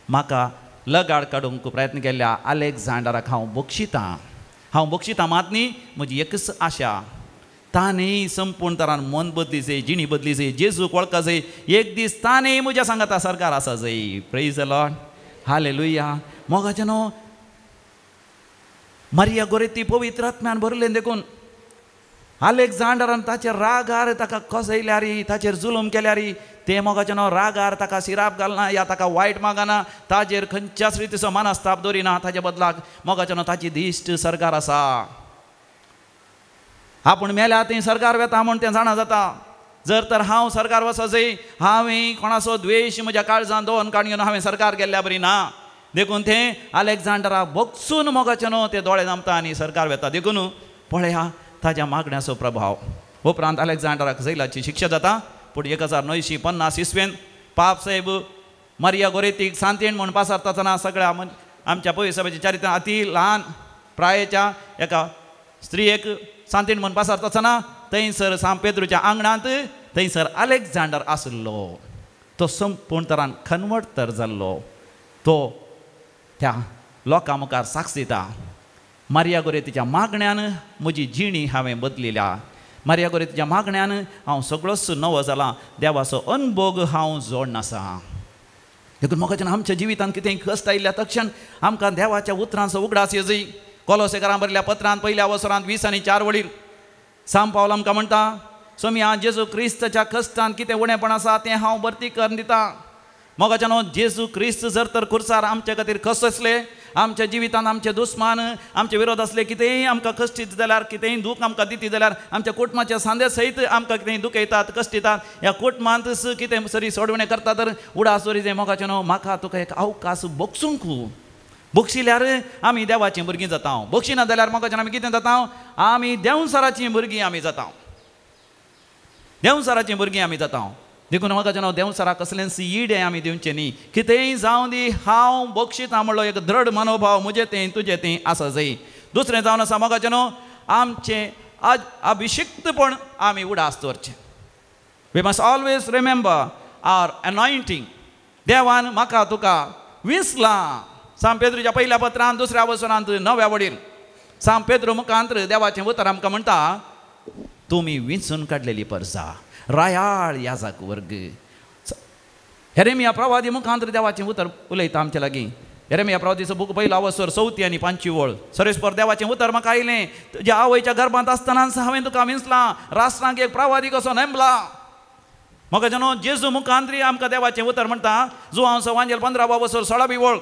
म्हाका लगाड काडूंक प्रयत्न केल्ल्या अलेक्झांडराक हांव बक्षितां मात न्ही म्हजी एकच आशा ताणेंय संपूर्ण तरान मन बदली जाय जिणी बदली जाय जेजूक वळखा जाय एक दीस ताणेंय म्हज्या सांगाता सरकार आसा जाय प्रेज द लॉर्ड हालेलुया मोगाच्यान मारिया गोरेती पवित्र आत्म्यान भरलें देखून अलेक्झांडरान ताचेर रागार ताका कसयल्यार ताचेर जुलूम केल्यार ते मोगाच्यान रागार ताका सिराप घालना या ताका वायट मागना ताचेर खंयच्याच रितीचो मनस्ताप दवरिना ताचे बदलाक मोगाच्यान ताची दिश्ट सरकार आसा आपूण मेल्या थंय सरकार वेता म्हूण तें जाणा जाता जर तर हांव सरकार वचो जाय हांवें कोणाचो द्वेश म्हज्या काळजांत दोन काडून हांवें सरकार गेल्ल्या बरी ना देखून तें अलेक्झांडराक बगसून मोगाच्यान ते दोळे जमता आनी सरकार वेता देखून पळया ताच्या मागण्याचो प्रभाव उपरांत अलेक्झांडराक जैलाची शिक्षा जाता पूण 1950 इसवेंत पाप साहेब मारिया गोरेतीक सांतीण म्हूण पासारता आसतना सगळ्या आमच्या पवित्र सभेच्या चारित्र्यान अति ल्हान प्रायेच्या एका स्त्रियेक सांतीण म्हूण पासारता आसतना थंयसर सांत पेद्रूच्या आंगणांत थंयसर अलेक्झांडर आसलो तो संपूर्ण तरान कन्वर्ट तर जाल्लो तो त्या लोकां मुखार साक्ष दिता मारिया गोरेतीच्या मागण्यान म्हजी जिणी हांवें बदलिल्या मारिया गोरेतीच्या मागण्यान हांव सगळोच नवो जाला देवाचो अनुभव हांव जोडन आसा देखून मोगाच्यान आमच्या जिवितांत कितेंय कश्ट आयिल्ल्या तक्षण आमकां देवाच्या उतरांचो उगडास येजय कोलोसेकारां बरयल्ल्या पत्रांत पयल्या वसरांत 20 आनी 4 वडीर सांब पावल आमकां म्हणटा सोमी हांव जेजू क्रिस्ताच्या कश्टांत कितें उणेपण आसा तें हांव भरती करून दिता मोगाच्यान जेजू क्रिस्त जर तर खुर्सार आमचे खातीर कस आसले आमच्या जिवितांत आमचे दुस्मान आमचे विरोध असले कितेंय आमकां कश्ट दिता जाल्यार कितेंय दूख आमकां दिता जाल्यार आमच्या कुटुंबाच्या सांद्या सयत आमकां कितेंय दूख येतात कश्ट येतात ह्या कुटुंबांत कितें सरी सोडवणें करता तर उडास वरी मोगाच्यान म्हाका तुका एक अवकाश बक्षूंक बक्षिल्यार आमी देवाचीं भुरगीं जाता बक्षिना जाल्यार मोगाच्यान आमी कितें जाता आमी देंवसाराचीं भुरगीं आमी जाता देंवसाराचीं भुरगीं आमी जाता देखून म्हाका देंवसारा कसलेंच इडे आमी दिवचें न्ही कितेंय जावं दी हांव बक्षिता म्हणलो एक दृढ मनोभाव म्हजें तें तुजें तें आसा जाय दुसरें जावन आसा म्हाका आमचें अभिशिक्तपण आमी उडास दवरचें वी मस्ट ऑलवेज रिमेंबर आवर अनॉयंटींग देवान म्हाका तुका विंसलां सांब पेद्रूच्या पयल्या पत्रांत 2ऱ्या वसरांत 9व्या वडीर सांब पेद्रू मुखांत्र देवाचें उतर आमकां म्हणटा तुमी विंचून काडलेली परसा रायाळ याजाक वर्ग येरेमिया प्रवादी मुखांत्र देवाचें उतर उलयता आमचे लागीं येरेमिया प्रवादीचो बूक पयलो वसर 4 आनी 5 वळ सरेस्पर देवाचें उतर म्हाका आयलें तुज्या आवयच्या गर्भांत आसतनाच हांवें तुका विंचलां राष्ट्रांक एक प्रवादी कसो नेमला म्हाका जेजू मुखांत्री आमकां देवाचें उतर म्हणटा जो हांव सवांजेल 15 वसर 16 वळ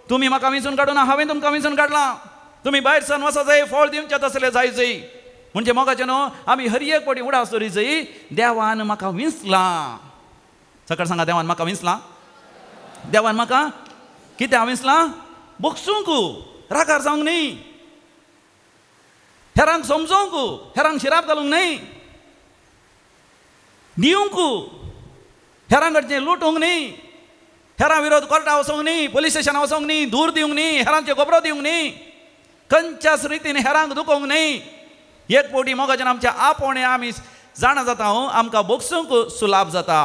तुमी म्हाका विंचून काडूना हांवें तुमकां विंचून काडलां तुमी भायर सर वचा जाय फळ दिवचें तसलें जाय जय म्हणजे मोगाचें आमी हर एक पटी उडास दवरी जय देवान म्हाका विंचलां सकाळ सांगा देवान म्हाका विंचलां देवान म्हाका कितें हांव विंचलां बक्षूंक रागार जावंक न्ही हेरांक समजोवंक हेरांक शिराप घालूंक न्ही दिवंक हेरां कडचें लुटूंक न्ही हेरां विरोध कोर्टा वचोंक न्ही पुलीस स्टेशनां वचोंक न्ही दूर दिवंक न्ही हेरांचे खबरो दिवंक न्ही खंयच्याच रितीन हेरांक दुखोवंक न्ही एक पोटी मोगाच्यान आमच्या आपोवणे आमी जाणा जाता आमकां बोगसूंक सुलाभ जाता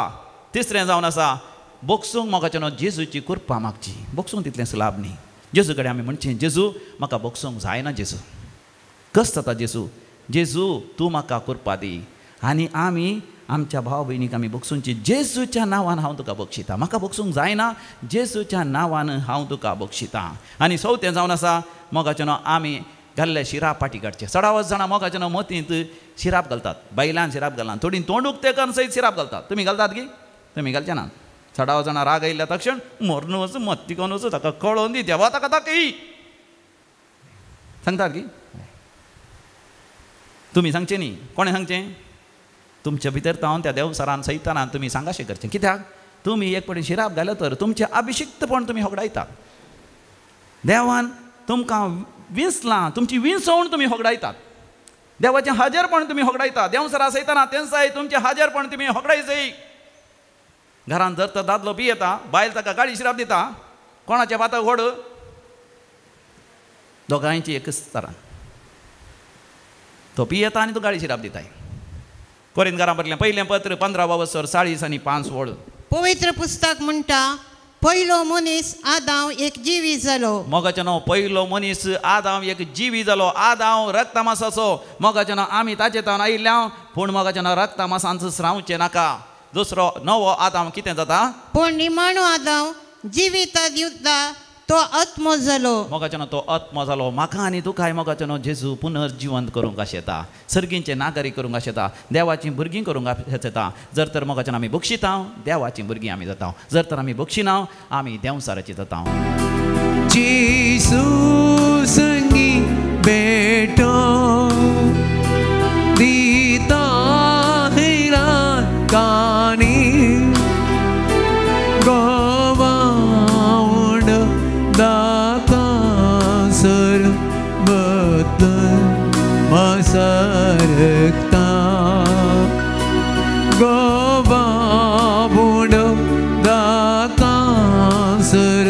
तिसरें जावन आसा बोगसूंक मोगाच्यान जेजूची कृपा मागची बोगसूंक तितलें सुलाभ न्ही जेजू कडेन आमी म्हणचें जेजू म्हाका बोगसूंक जायना जेजू कस जाता जेजू जेजू तूं म्हाका कृपा दी आनी आमी आमच्या भाव भयणीक आमी बक्षूंची जेजूच्या नांवान हांव तुका बक्षिता म्हाका बक्षूंक जायना जेजूच्या नांवान हांव तुका बक्षिता आनी चवथें जावन आसा मोगाच्यान आमी घाल्ले शिराप पाटी काडचे 16 जाणां मोगाच्यान मतींत शिराप घालतात बायलान शिराप घालना थोडी तोंड उक्तें सयत शिराप घालतात तुमी घालतात की तुमी घालचे ना 16 जाणां राग आयिल्ल्या तक्षण मरून वच मत्ती कोन वच ताका कळोवन दी देवा ताका दाखय सांगतात की तुमी सांगचें न्ही कोणें सांगचें तुमच्या भितर तावन त्या देवसरान सैतानान तुमी सांगाशें करचें कित्याक तुमी एक पटी शिराप घालो तर तुमचें अभिशिक्तपण तुमी होगडायतात देवान तुमकां विंचलां तुमची विंचवण तुमी होगडायतात देवाचें हाजेरपण तुमी होगडायतात देवसरा सैताना तेंसाय तुमचें हाजेरपण तुमी होगडाय जाय घरांत जर तर दादलो पियेता बायल ताका गाळी शिराप दिता कोणाचें बाता व्हड दोगांयची एकच तरान तो पियेता आनी तो गाळी शिराप दिताय कोरिंथकारां बरयलें पयलें पत्र 15 वसर 40 आनी 5 वळ पवित्र पुस्तक म्हणटा पयलो मनीस आदाम एक जिवी जालो मोगाच्यान पयलो मनीस आदाम एक जिवी जालो आदाम रक्तमासाचो मोगाच्यान आमी ताचे तावन आयिल्ल्या पूण मोगाच्यान रक्तमासांचो रावचें नाका दुसरो नवो आदाम कितें जाता पूण निमाणो आदाम जिविता दिवता तो आत्मो जालो मोगाच्यान तो आत्मो जालो म्हाका आनी तुकाय मोगाच्यान जेजू पुनर्जिवंत करूंक आशेता सर्गींचे नागरीक करूंक आशेता देवाचीं भुरगीं करूंक आशेता जर तर मोगाच्यान आमी बक्षिता देवाचीं भुरगीं आमी जाता जर तर आमी बक्षिना आमी देवसाराची जाता जेजू संगी बेटो दिता हैरान कानी दाता सर बदल मसरकता गोवा बुड दाता सर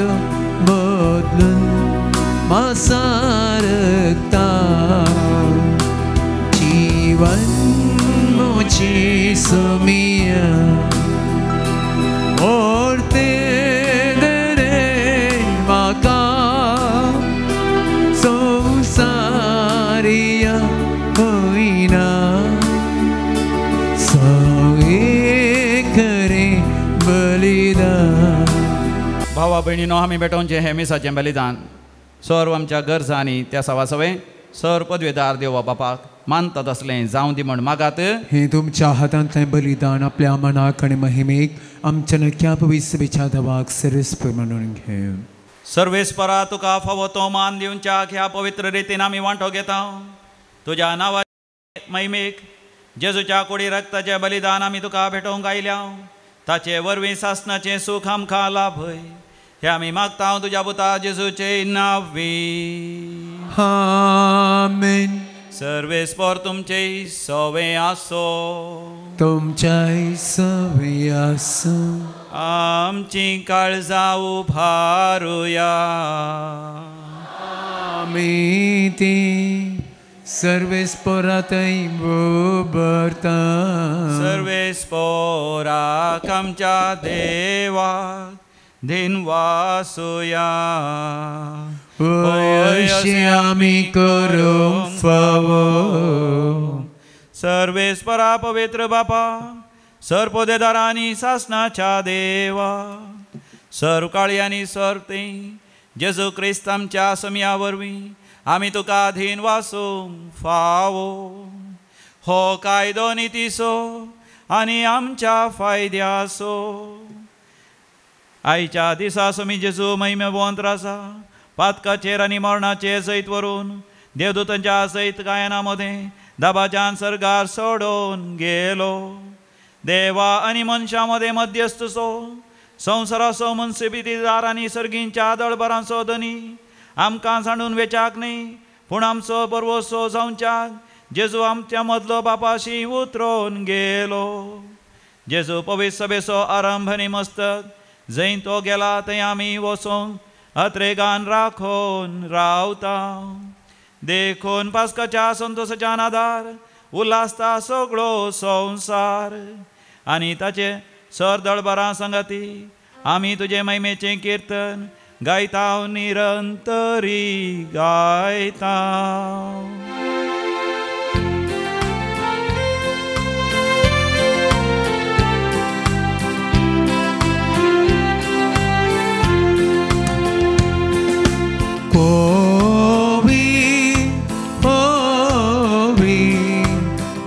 भयणीनो आमी भेटोवचें हें मिसाचें बलिदान सर्व आमच्या गरजा आनी त्या सवासवे सर पदवेदार देवा बापाक मानतात असलें जावं दी म्हण मागात. हे तुमच्या हातांतलें बलिदान आपल्या मनाक आनी महिमेक आमच्या नक्या पवित्र देवाक सिरस्प म्हणून घे. सर्वेस्परा तुका फावो तो मान दिवच्या ह्या पवित्र रितीन आमी वांटो घेता. तुज्या नांवाचे महिमेक जेजूच्या कुडी रक्ताचें बलिदान आमी तुका भेटोवंक आयल्या. ताचे वरवीं सासणाचें सूख आमकां लाभय हे आमी मागता तुज्या पुता जेजूचे नांवी. आमेन. सर्वेस्पर तुमचे सवे आसो. तुमच्या सवे आसो. आमची काळजां उभारुया. आमी ती सर्वेस्परातय बोबरता. सर्वेस्पराक आमच्या देवाक दिनवासुया. अशें आमी करूंक फावो. सर्वेस्परा पवित्र बापा सरपोदेदारांनी सासणाच्या देवा सरकाळी आनी सरते जेजू क्रिस्त आमच्या समिया वरवीं आमी तुका धीन वासूंक फावो. हो कायदो नितीसो आनी आमच्या फायद्याचो. आयच्या दिसा समी जेजू महिमेवंत आसा पातकाचेर आनी मरणाचेर सयत व्हरून देवदूतांच्या सयत गायना मदें दाबाच्यान सर्गार सोडून गेलो. देवा आनी मनशां मदें मध्यस्थसो संवसाराचो मुन्सिपिटीदार आनी सर्गींच्या दळबरांचो धनी आमकां सांडून वेचाक न्ही पूण आमचो परवोसो जावच्याक जेजू आमच्या मदलो बापाशी उतरोवन गेलो. जेजू पवित्र सभेचो आरंभ आनी मस्तक जंय तो गेला थंय आमी वचूंक अत्रेगान राखून रावता. देखून पास्काच्या संतोशाच्या नादार उल्हासता सगळो संवसार आनी ताचे सर दळबरां सांगाती आमी तुजे महिमेचें कीर्तन गायता निरंतरी गायता.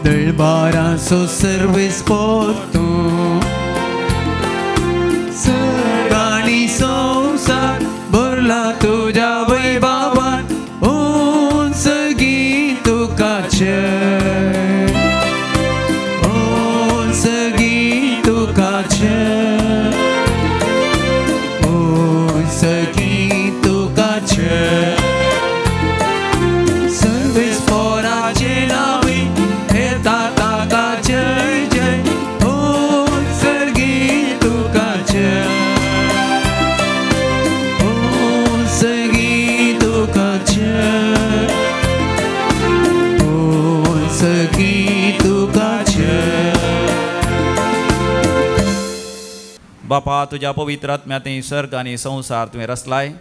दळबारांचो सर्वेस्पर तूं. सर्गांनी संवसार भरला तुज्या वैभवान. उंच गीत तुका जय. उंच गीत तुका जय. उंच गीत तुका जय. सर्वेस्पराचे नावे येता ताका जय जय. उंच गीत तुका जय. उंच गीत तुका जय. उंच गीत तुका जय. बापा तुज्या पवित्र आत्म्यातय सर्ग आनी संवसार तुवें रचलाय.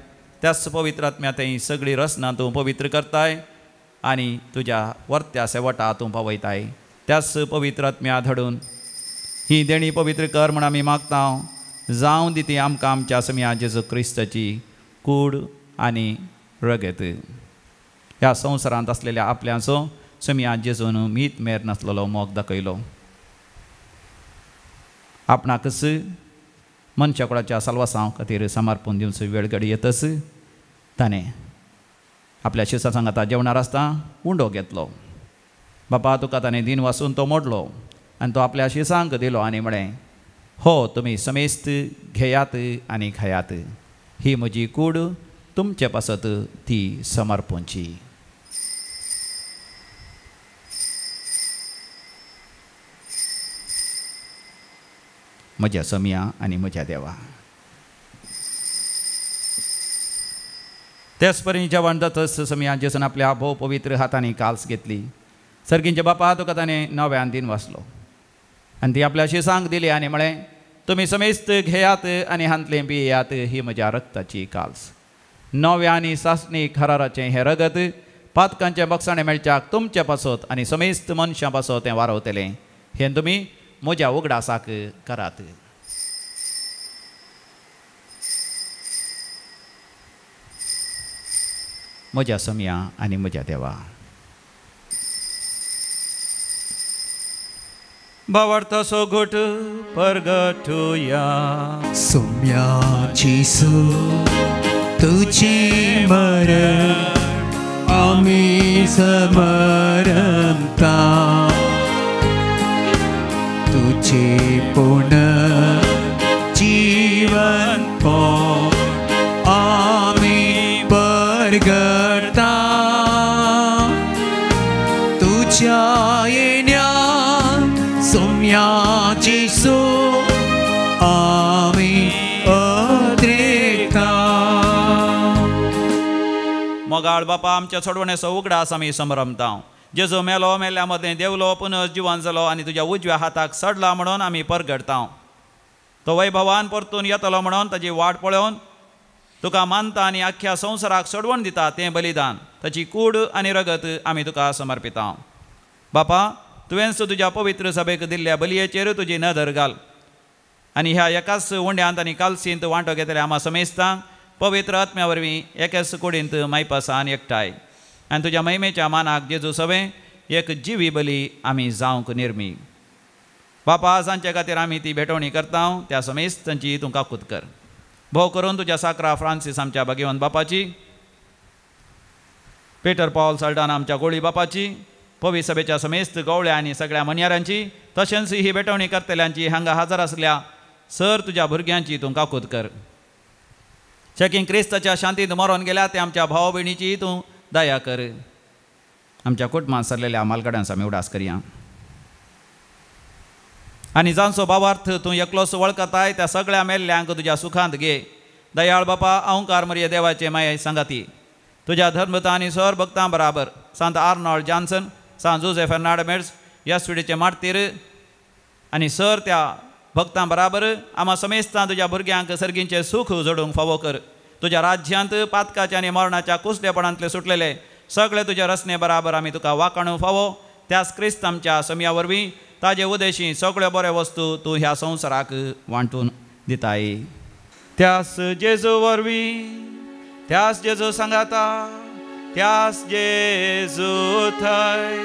त्याच पवित्र आत्म्यातय सगळी रचना तूं पवित्र करताय आनी तुज्या वर्त्या सेवटा तूं पावयताय. त्याच पवित्र आत्म्या धडून ही देणी पवित्र कर म्हण आमी मागता. जावं दी ती आमकां आमच्या समिया जेजू क्रिस्ताची कूड आनी रगत. ह्या संवसारांत आसलेल्या आपल्याचो समिया जेजून मीत मेर नासलेलो मोग दाखयलो. आपणाकच मनशा कुळाच्या साल्वासा खातीर समर्पण दिवचो वेळ घडी येतच ताणें आपल्या शिसा सांगाता जेवणार आसता उंडो घेतलो. बापा तुका ताणें दिन वाचून तो मोडलो आनी तो आपल्या शिसांक दिलो आनी म्हळें हो तुमी समेस्त घेयात आनी खायात. ही म्हजी कूड तुमचे पासत ती समर्पणची. म्हज्या समिया आनी म्हज्या देवा. त्याच परी जेवण जातच समिया जेसून आपल्या भोव पवित्र हातांनी काल्स घेतली. सर्गींचे बापा तुका ताणें नव्यान दिन वाचलो आनी ती आपल्या शिसांक दिली आनी म्हळें तुमी समेस्त घेयात आनी हांतलें पियेयात. ही म्हज्या रक्ताची काल्स. नव्या आनी सासणीक हराराचें हें रगत पातकांचें बक्षाणें मेळच्याक तुमचे पासत आनी समेस्त मनशां पासत तें वारवतलें. हें तुमी म्हज्या उगडासाक करात. म्हज्या समया आनी म्हज्या देवा. भावार्थाचो घोट परगटुया. सोम्याची तुझे मरण आम्ही समरमता. तुझे पुण्य जीवन को आम्ही परगटता. तुझ्या येण्यात सोम्याची आम्ही अद्रेकता. मोगाळ बापा आमच्या सोडवण्याचो उगडास आमी समरमता. जेजो मेलो मेल्या मदें देवलो पुनः जिवन जालो आनी तुज्या उजव्या हाताक सडला म्हणून आमी परगडता. तो वैभवान परतून येतलो म्हणून ताची वाट पळोवन तुका मानता आनी आख्या संवसाराक सडवण दिता तें बलिदान ताची कूड आनी रगत आमी तुका समर्पिता. बापा तुवेंच तुज्या पवित्र सभेक दिल्ल्या बलयेचेर तुजी नदर घाल आनी ह्या एकाच उंड्यांत आनी कालसींत वांटो घेतल्या आम्हा समेस्तांक पवित्र आत्म्या वरवीं एकेच कुडींत मायपासान एकठांय आनी तुज्या महिमेच्या मानाक जेजू सभे एक जिवी बली आमी जावंक निर्मी. बापा सांचे खातीर आमी ती भेटवणी करता. त्या समेस्तांची तूं काकूत कर. भोव करून तुज्या साकरा फ्रांसीस आमच्या भगिवन बापाची, पेटर पॉल सल्डान आमच्या गोळी बापाची, पवित्र सभेच्या समेस्त गवळ्या आनी सगळ्या मन्यारांची, तशेंच ही भेटवणी करतल्यांची हांगा हजर आसल्या सर तुज्या भुरग्यांची तूं काकूत कर. चॅकीन क्रिस्ताच्या शांतींत मरोन गेल्या ते आमच्या भाव भयणीची तूं दया कर. आमच्या कुटुंबांत सरलेल्या मालगड्यांचो आमी उडास करया. आनी जांचो भावार्थ तूं एकलोच वळखताय त्या सगळ्या मेल्ल्यांक तुज्या सुखांत घे. दयाळ बापा अहंकार मरिये देवाचे माये सांगाती तुज्या धर्मता आनी सर भक्तां बराबर सांत आर्नॉल्ड जॉन्सन, सांत जोसेफ फेर्नांडीस येसुडीचे मार्तीर आनी सर त्या भक्तां बराबर आम्हा समेस्तां तुज्या भुरग्यांक सर्गींचे सुख जोडूंक फावो कर. तुज्या राज्यांत पातकाच्या आनी मरणाच्या कुसलेपणांतले सुटलेले सगळे तुज्या रचने बराबर आमी तुका वाखाणूंक फावो. त्याच क्रिस्त आमच्या समया वरवीं ताजे उदेशी सगळ्यो बऱ्यो वस्तू तूं ह्या संवसाराक वांटून दिताय. त्यास जेजू वरवीं, त्यास जेजू सांगाता, त्यास जेजू थंय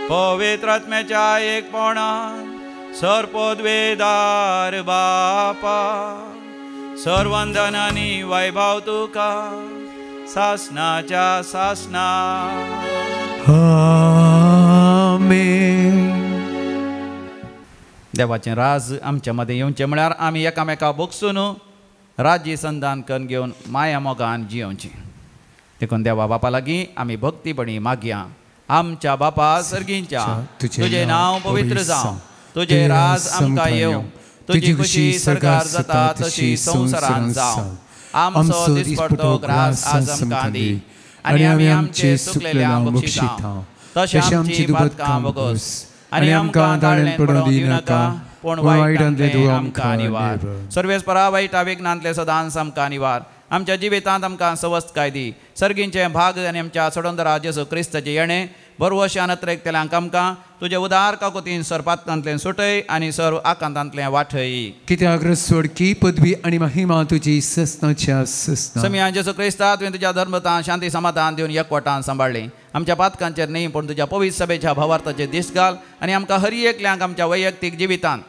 पवित्र आत्म्याच्या एकपणान सरपोद्वेदार बापा सर्वंदन आनी वैभव तुका सासनाच्या सासना. आमेन. देवाचें राज आमच्या मदें येवचें म्हळ्यार आमी एकामेका बोगसून राज्य संधान करून घेवन माया मोगान जियोवची. देखून देवा बापा लागीं आमी भक्तीपणी मागया. आमच्या बापा सर्गींच्या तुजें नांव पवित्र जावं. तुजें राज आमकां येवं. तुजी खुशी सरकार जाता तशी संवसारांत जावं. आमचो दिसपडटो ग्रास आज आमकां दी आनी आमी आमचे चुकलेल्यांक बक्षिता तशें आमची दुबातकां बोगोस आनी आमकां दाळेंत पडूंक दिनाका पूण वायटांतले तूं आमकां निवार. सर्वेस्परा वायटा विघ्नांतले सदांच आमकां निवार. आमच्या जिवितांत आमकां सवस्तकाय दी. सर्गींचे भाग आनी आमच्या सोडोंदरा जेजू क्रिस्ताचे येणे बरवशा नत्रेकतेल्यांक आमकां तुजे उदार काकुतीन सरपातांतले सुटय आनी सर्व आकांतांतले वाठय. कित्याक रसवडकी पदवी आनी महिमा तुजी ससनाच्या ससना. समया जेजू क्रिस्ता तुवें तुज्या धर्मतान शांती समाधान दिवन एकवटान सांबाळ्ळें. आमच्या पातकांचेर न्ही पूण तुज्या पवित्र सभेच्या भावार्थाचेर दीस घाल आनी आमकां हर एकल्यांक आमच्या वैयक्तीक जिवितांत,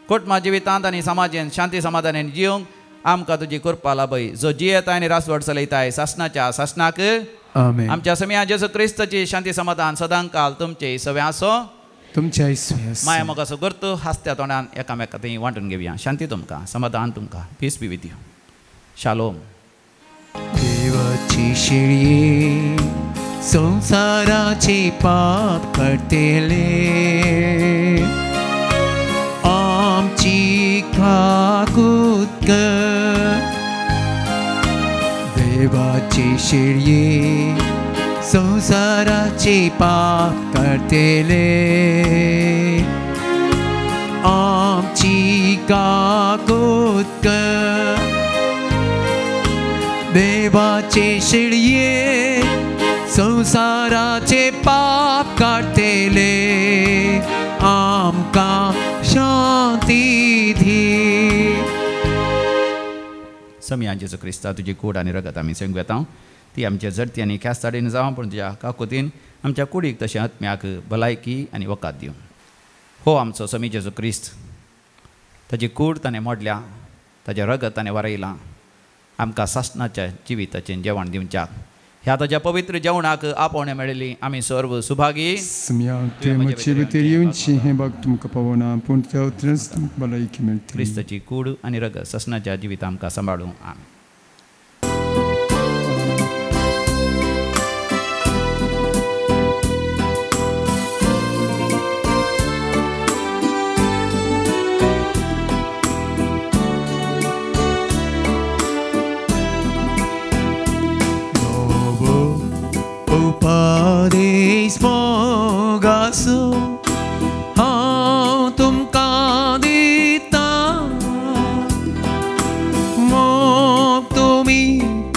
कुटुंबा जिवितांत आनी समाजांत शांती समाधानान जियोंक आमकां तुजी कृपा लाभय. जो जियेताय आनी रासवड चलयताय सासनाच्या सासनाक आमेन. आमच्या समया जेजू क्रिस्ताची शांती समाधान सदां काल तुमचे सवे आसो. तुमच्या इसव्यास माया मोगाचो गर्त हास्त्या तोंडान एकामेका थंय वांटून घेवया. शांती तुमकां, समाधान तुमकां, पीस बी विथ यू. शालोम. देवाची शिळये संसाराचे पाप करतेले आमची काकूत कर. देवाची शिळये संसाराचे पाप करतेले आमची काकूत कर. देवाचे शिळये संसाराचे पाप काढतेले आमकां शांती धी. समया जेजू क्रिस्ता तुजी कूड आनी रगत आमी संग येता. ती आमच्या झडती आनी ख्यास्ताडीन जावं पूण तुज्या काकुतीन आमच्या कुडीक तशें आत्म्याक भलायकी आनी वकात दिवं. हो आमचो समी जेजू क्रिस्त, ताची कूड ताणें मोडल्या, ताचें रगत ताणें वारयलां आमकां सासणाच्या जिविताचें जेवण दिवच्याक. ह्या ताच्या पवित्र जेवणाक आपोवणें मेळिल्ली आमी सर्व सुभागी. म्हजे भितर येवची हें बाग तुमकां पावना पूण त्या उतरच तुमकां भलायकी मेळटली. क्रिस्ताची कूड आनी रगत ससनाच्या जिवित आमकां सांबाळूं. आमीन. Padres mogaso हांव तुमकां दिता मोग तुमी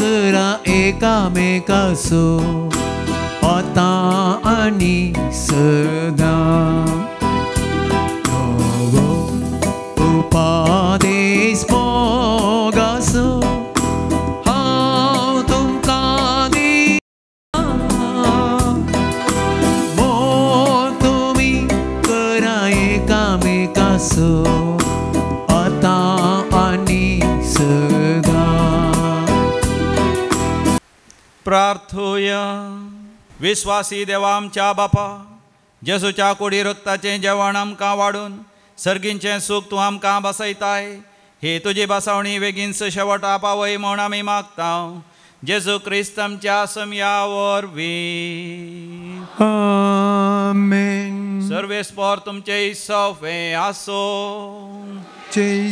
करा एकामेकाचो आतां आनी सदां. Padres mogaso आता आणि सदा. प्रार्थूया. विश्वासी देवा आमच्या बापा, जेजूच्या कुडी रक्ताचें जेवण आमकां वाडून सर्गींचें सूख तूं आमकां बसयताय. ही तुजी बसवणी बेगीनच शेवटा पावय म्हूण आमी मागता. जेजू क्रिस्त आमच्या समया वरवीं. आमेन. सर्वेस्पर तुमचे सवे आसो.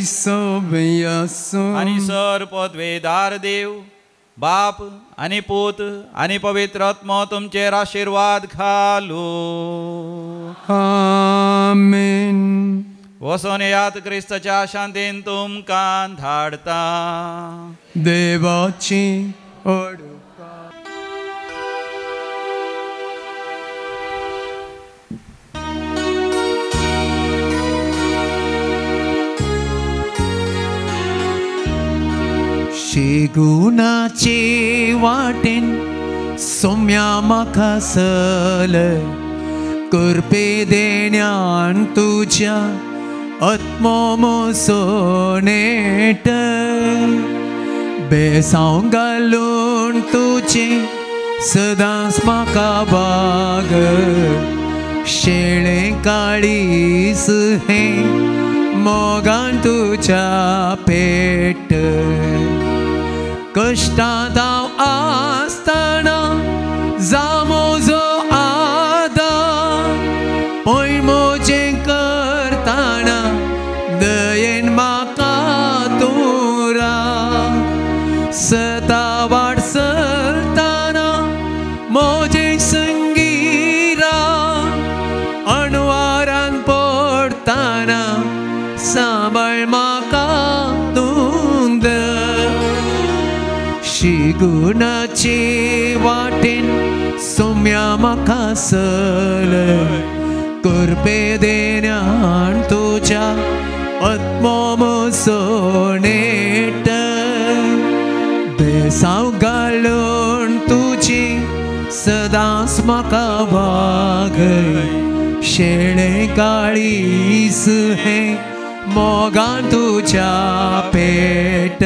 सवे आसो. आनी सर पदवेदार देव बाप आनी पूत आनी पवित्र आत्मा तुमचेर आशिर्वाद घालू. आमेन. वचून येयात क्रिस्ताच्या शांतीन तुमकां धाडता. देवाची ओड. शेगुणाचे वाटेन सोम्या म्हाका सल करपे देण्यान तुज्या आत्मो मोसो नेट बेसांव घालून तुजे सदांच म्हाका बाग शेळें काळीस हें मोगान तुज्या पेट कश्टांत हांव आसतना जामोजो आदार पळय मोजें करतना दयेन म्हाका तूं राव सता वाट चलतना मोजें संगीरा अणवारान पडतना सांबाळ म्हाका तूं शिगुणाचे वाटेन सोम्या म्हाका सल करपे देण्यान तुज्या आत्मो मोसो नेट बेसांव घालून तुजी सदांच म्हाका वागय शेळें काळीस हें मोगान तुज्या पेट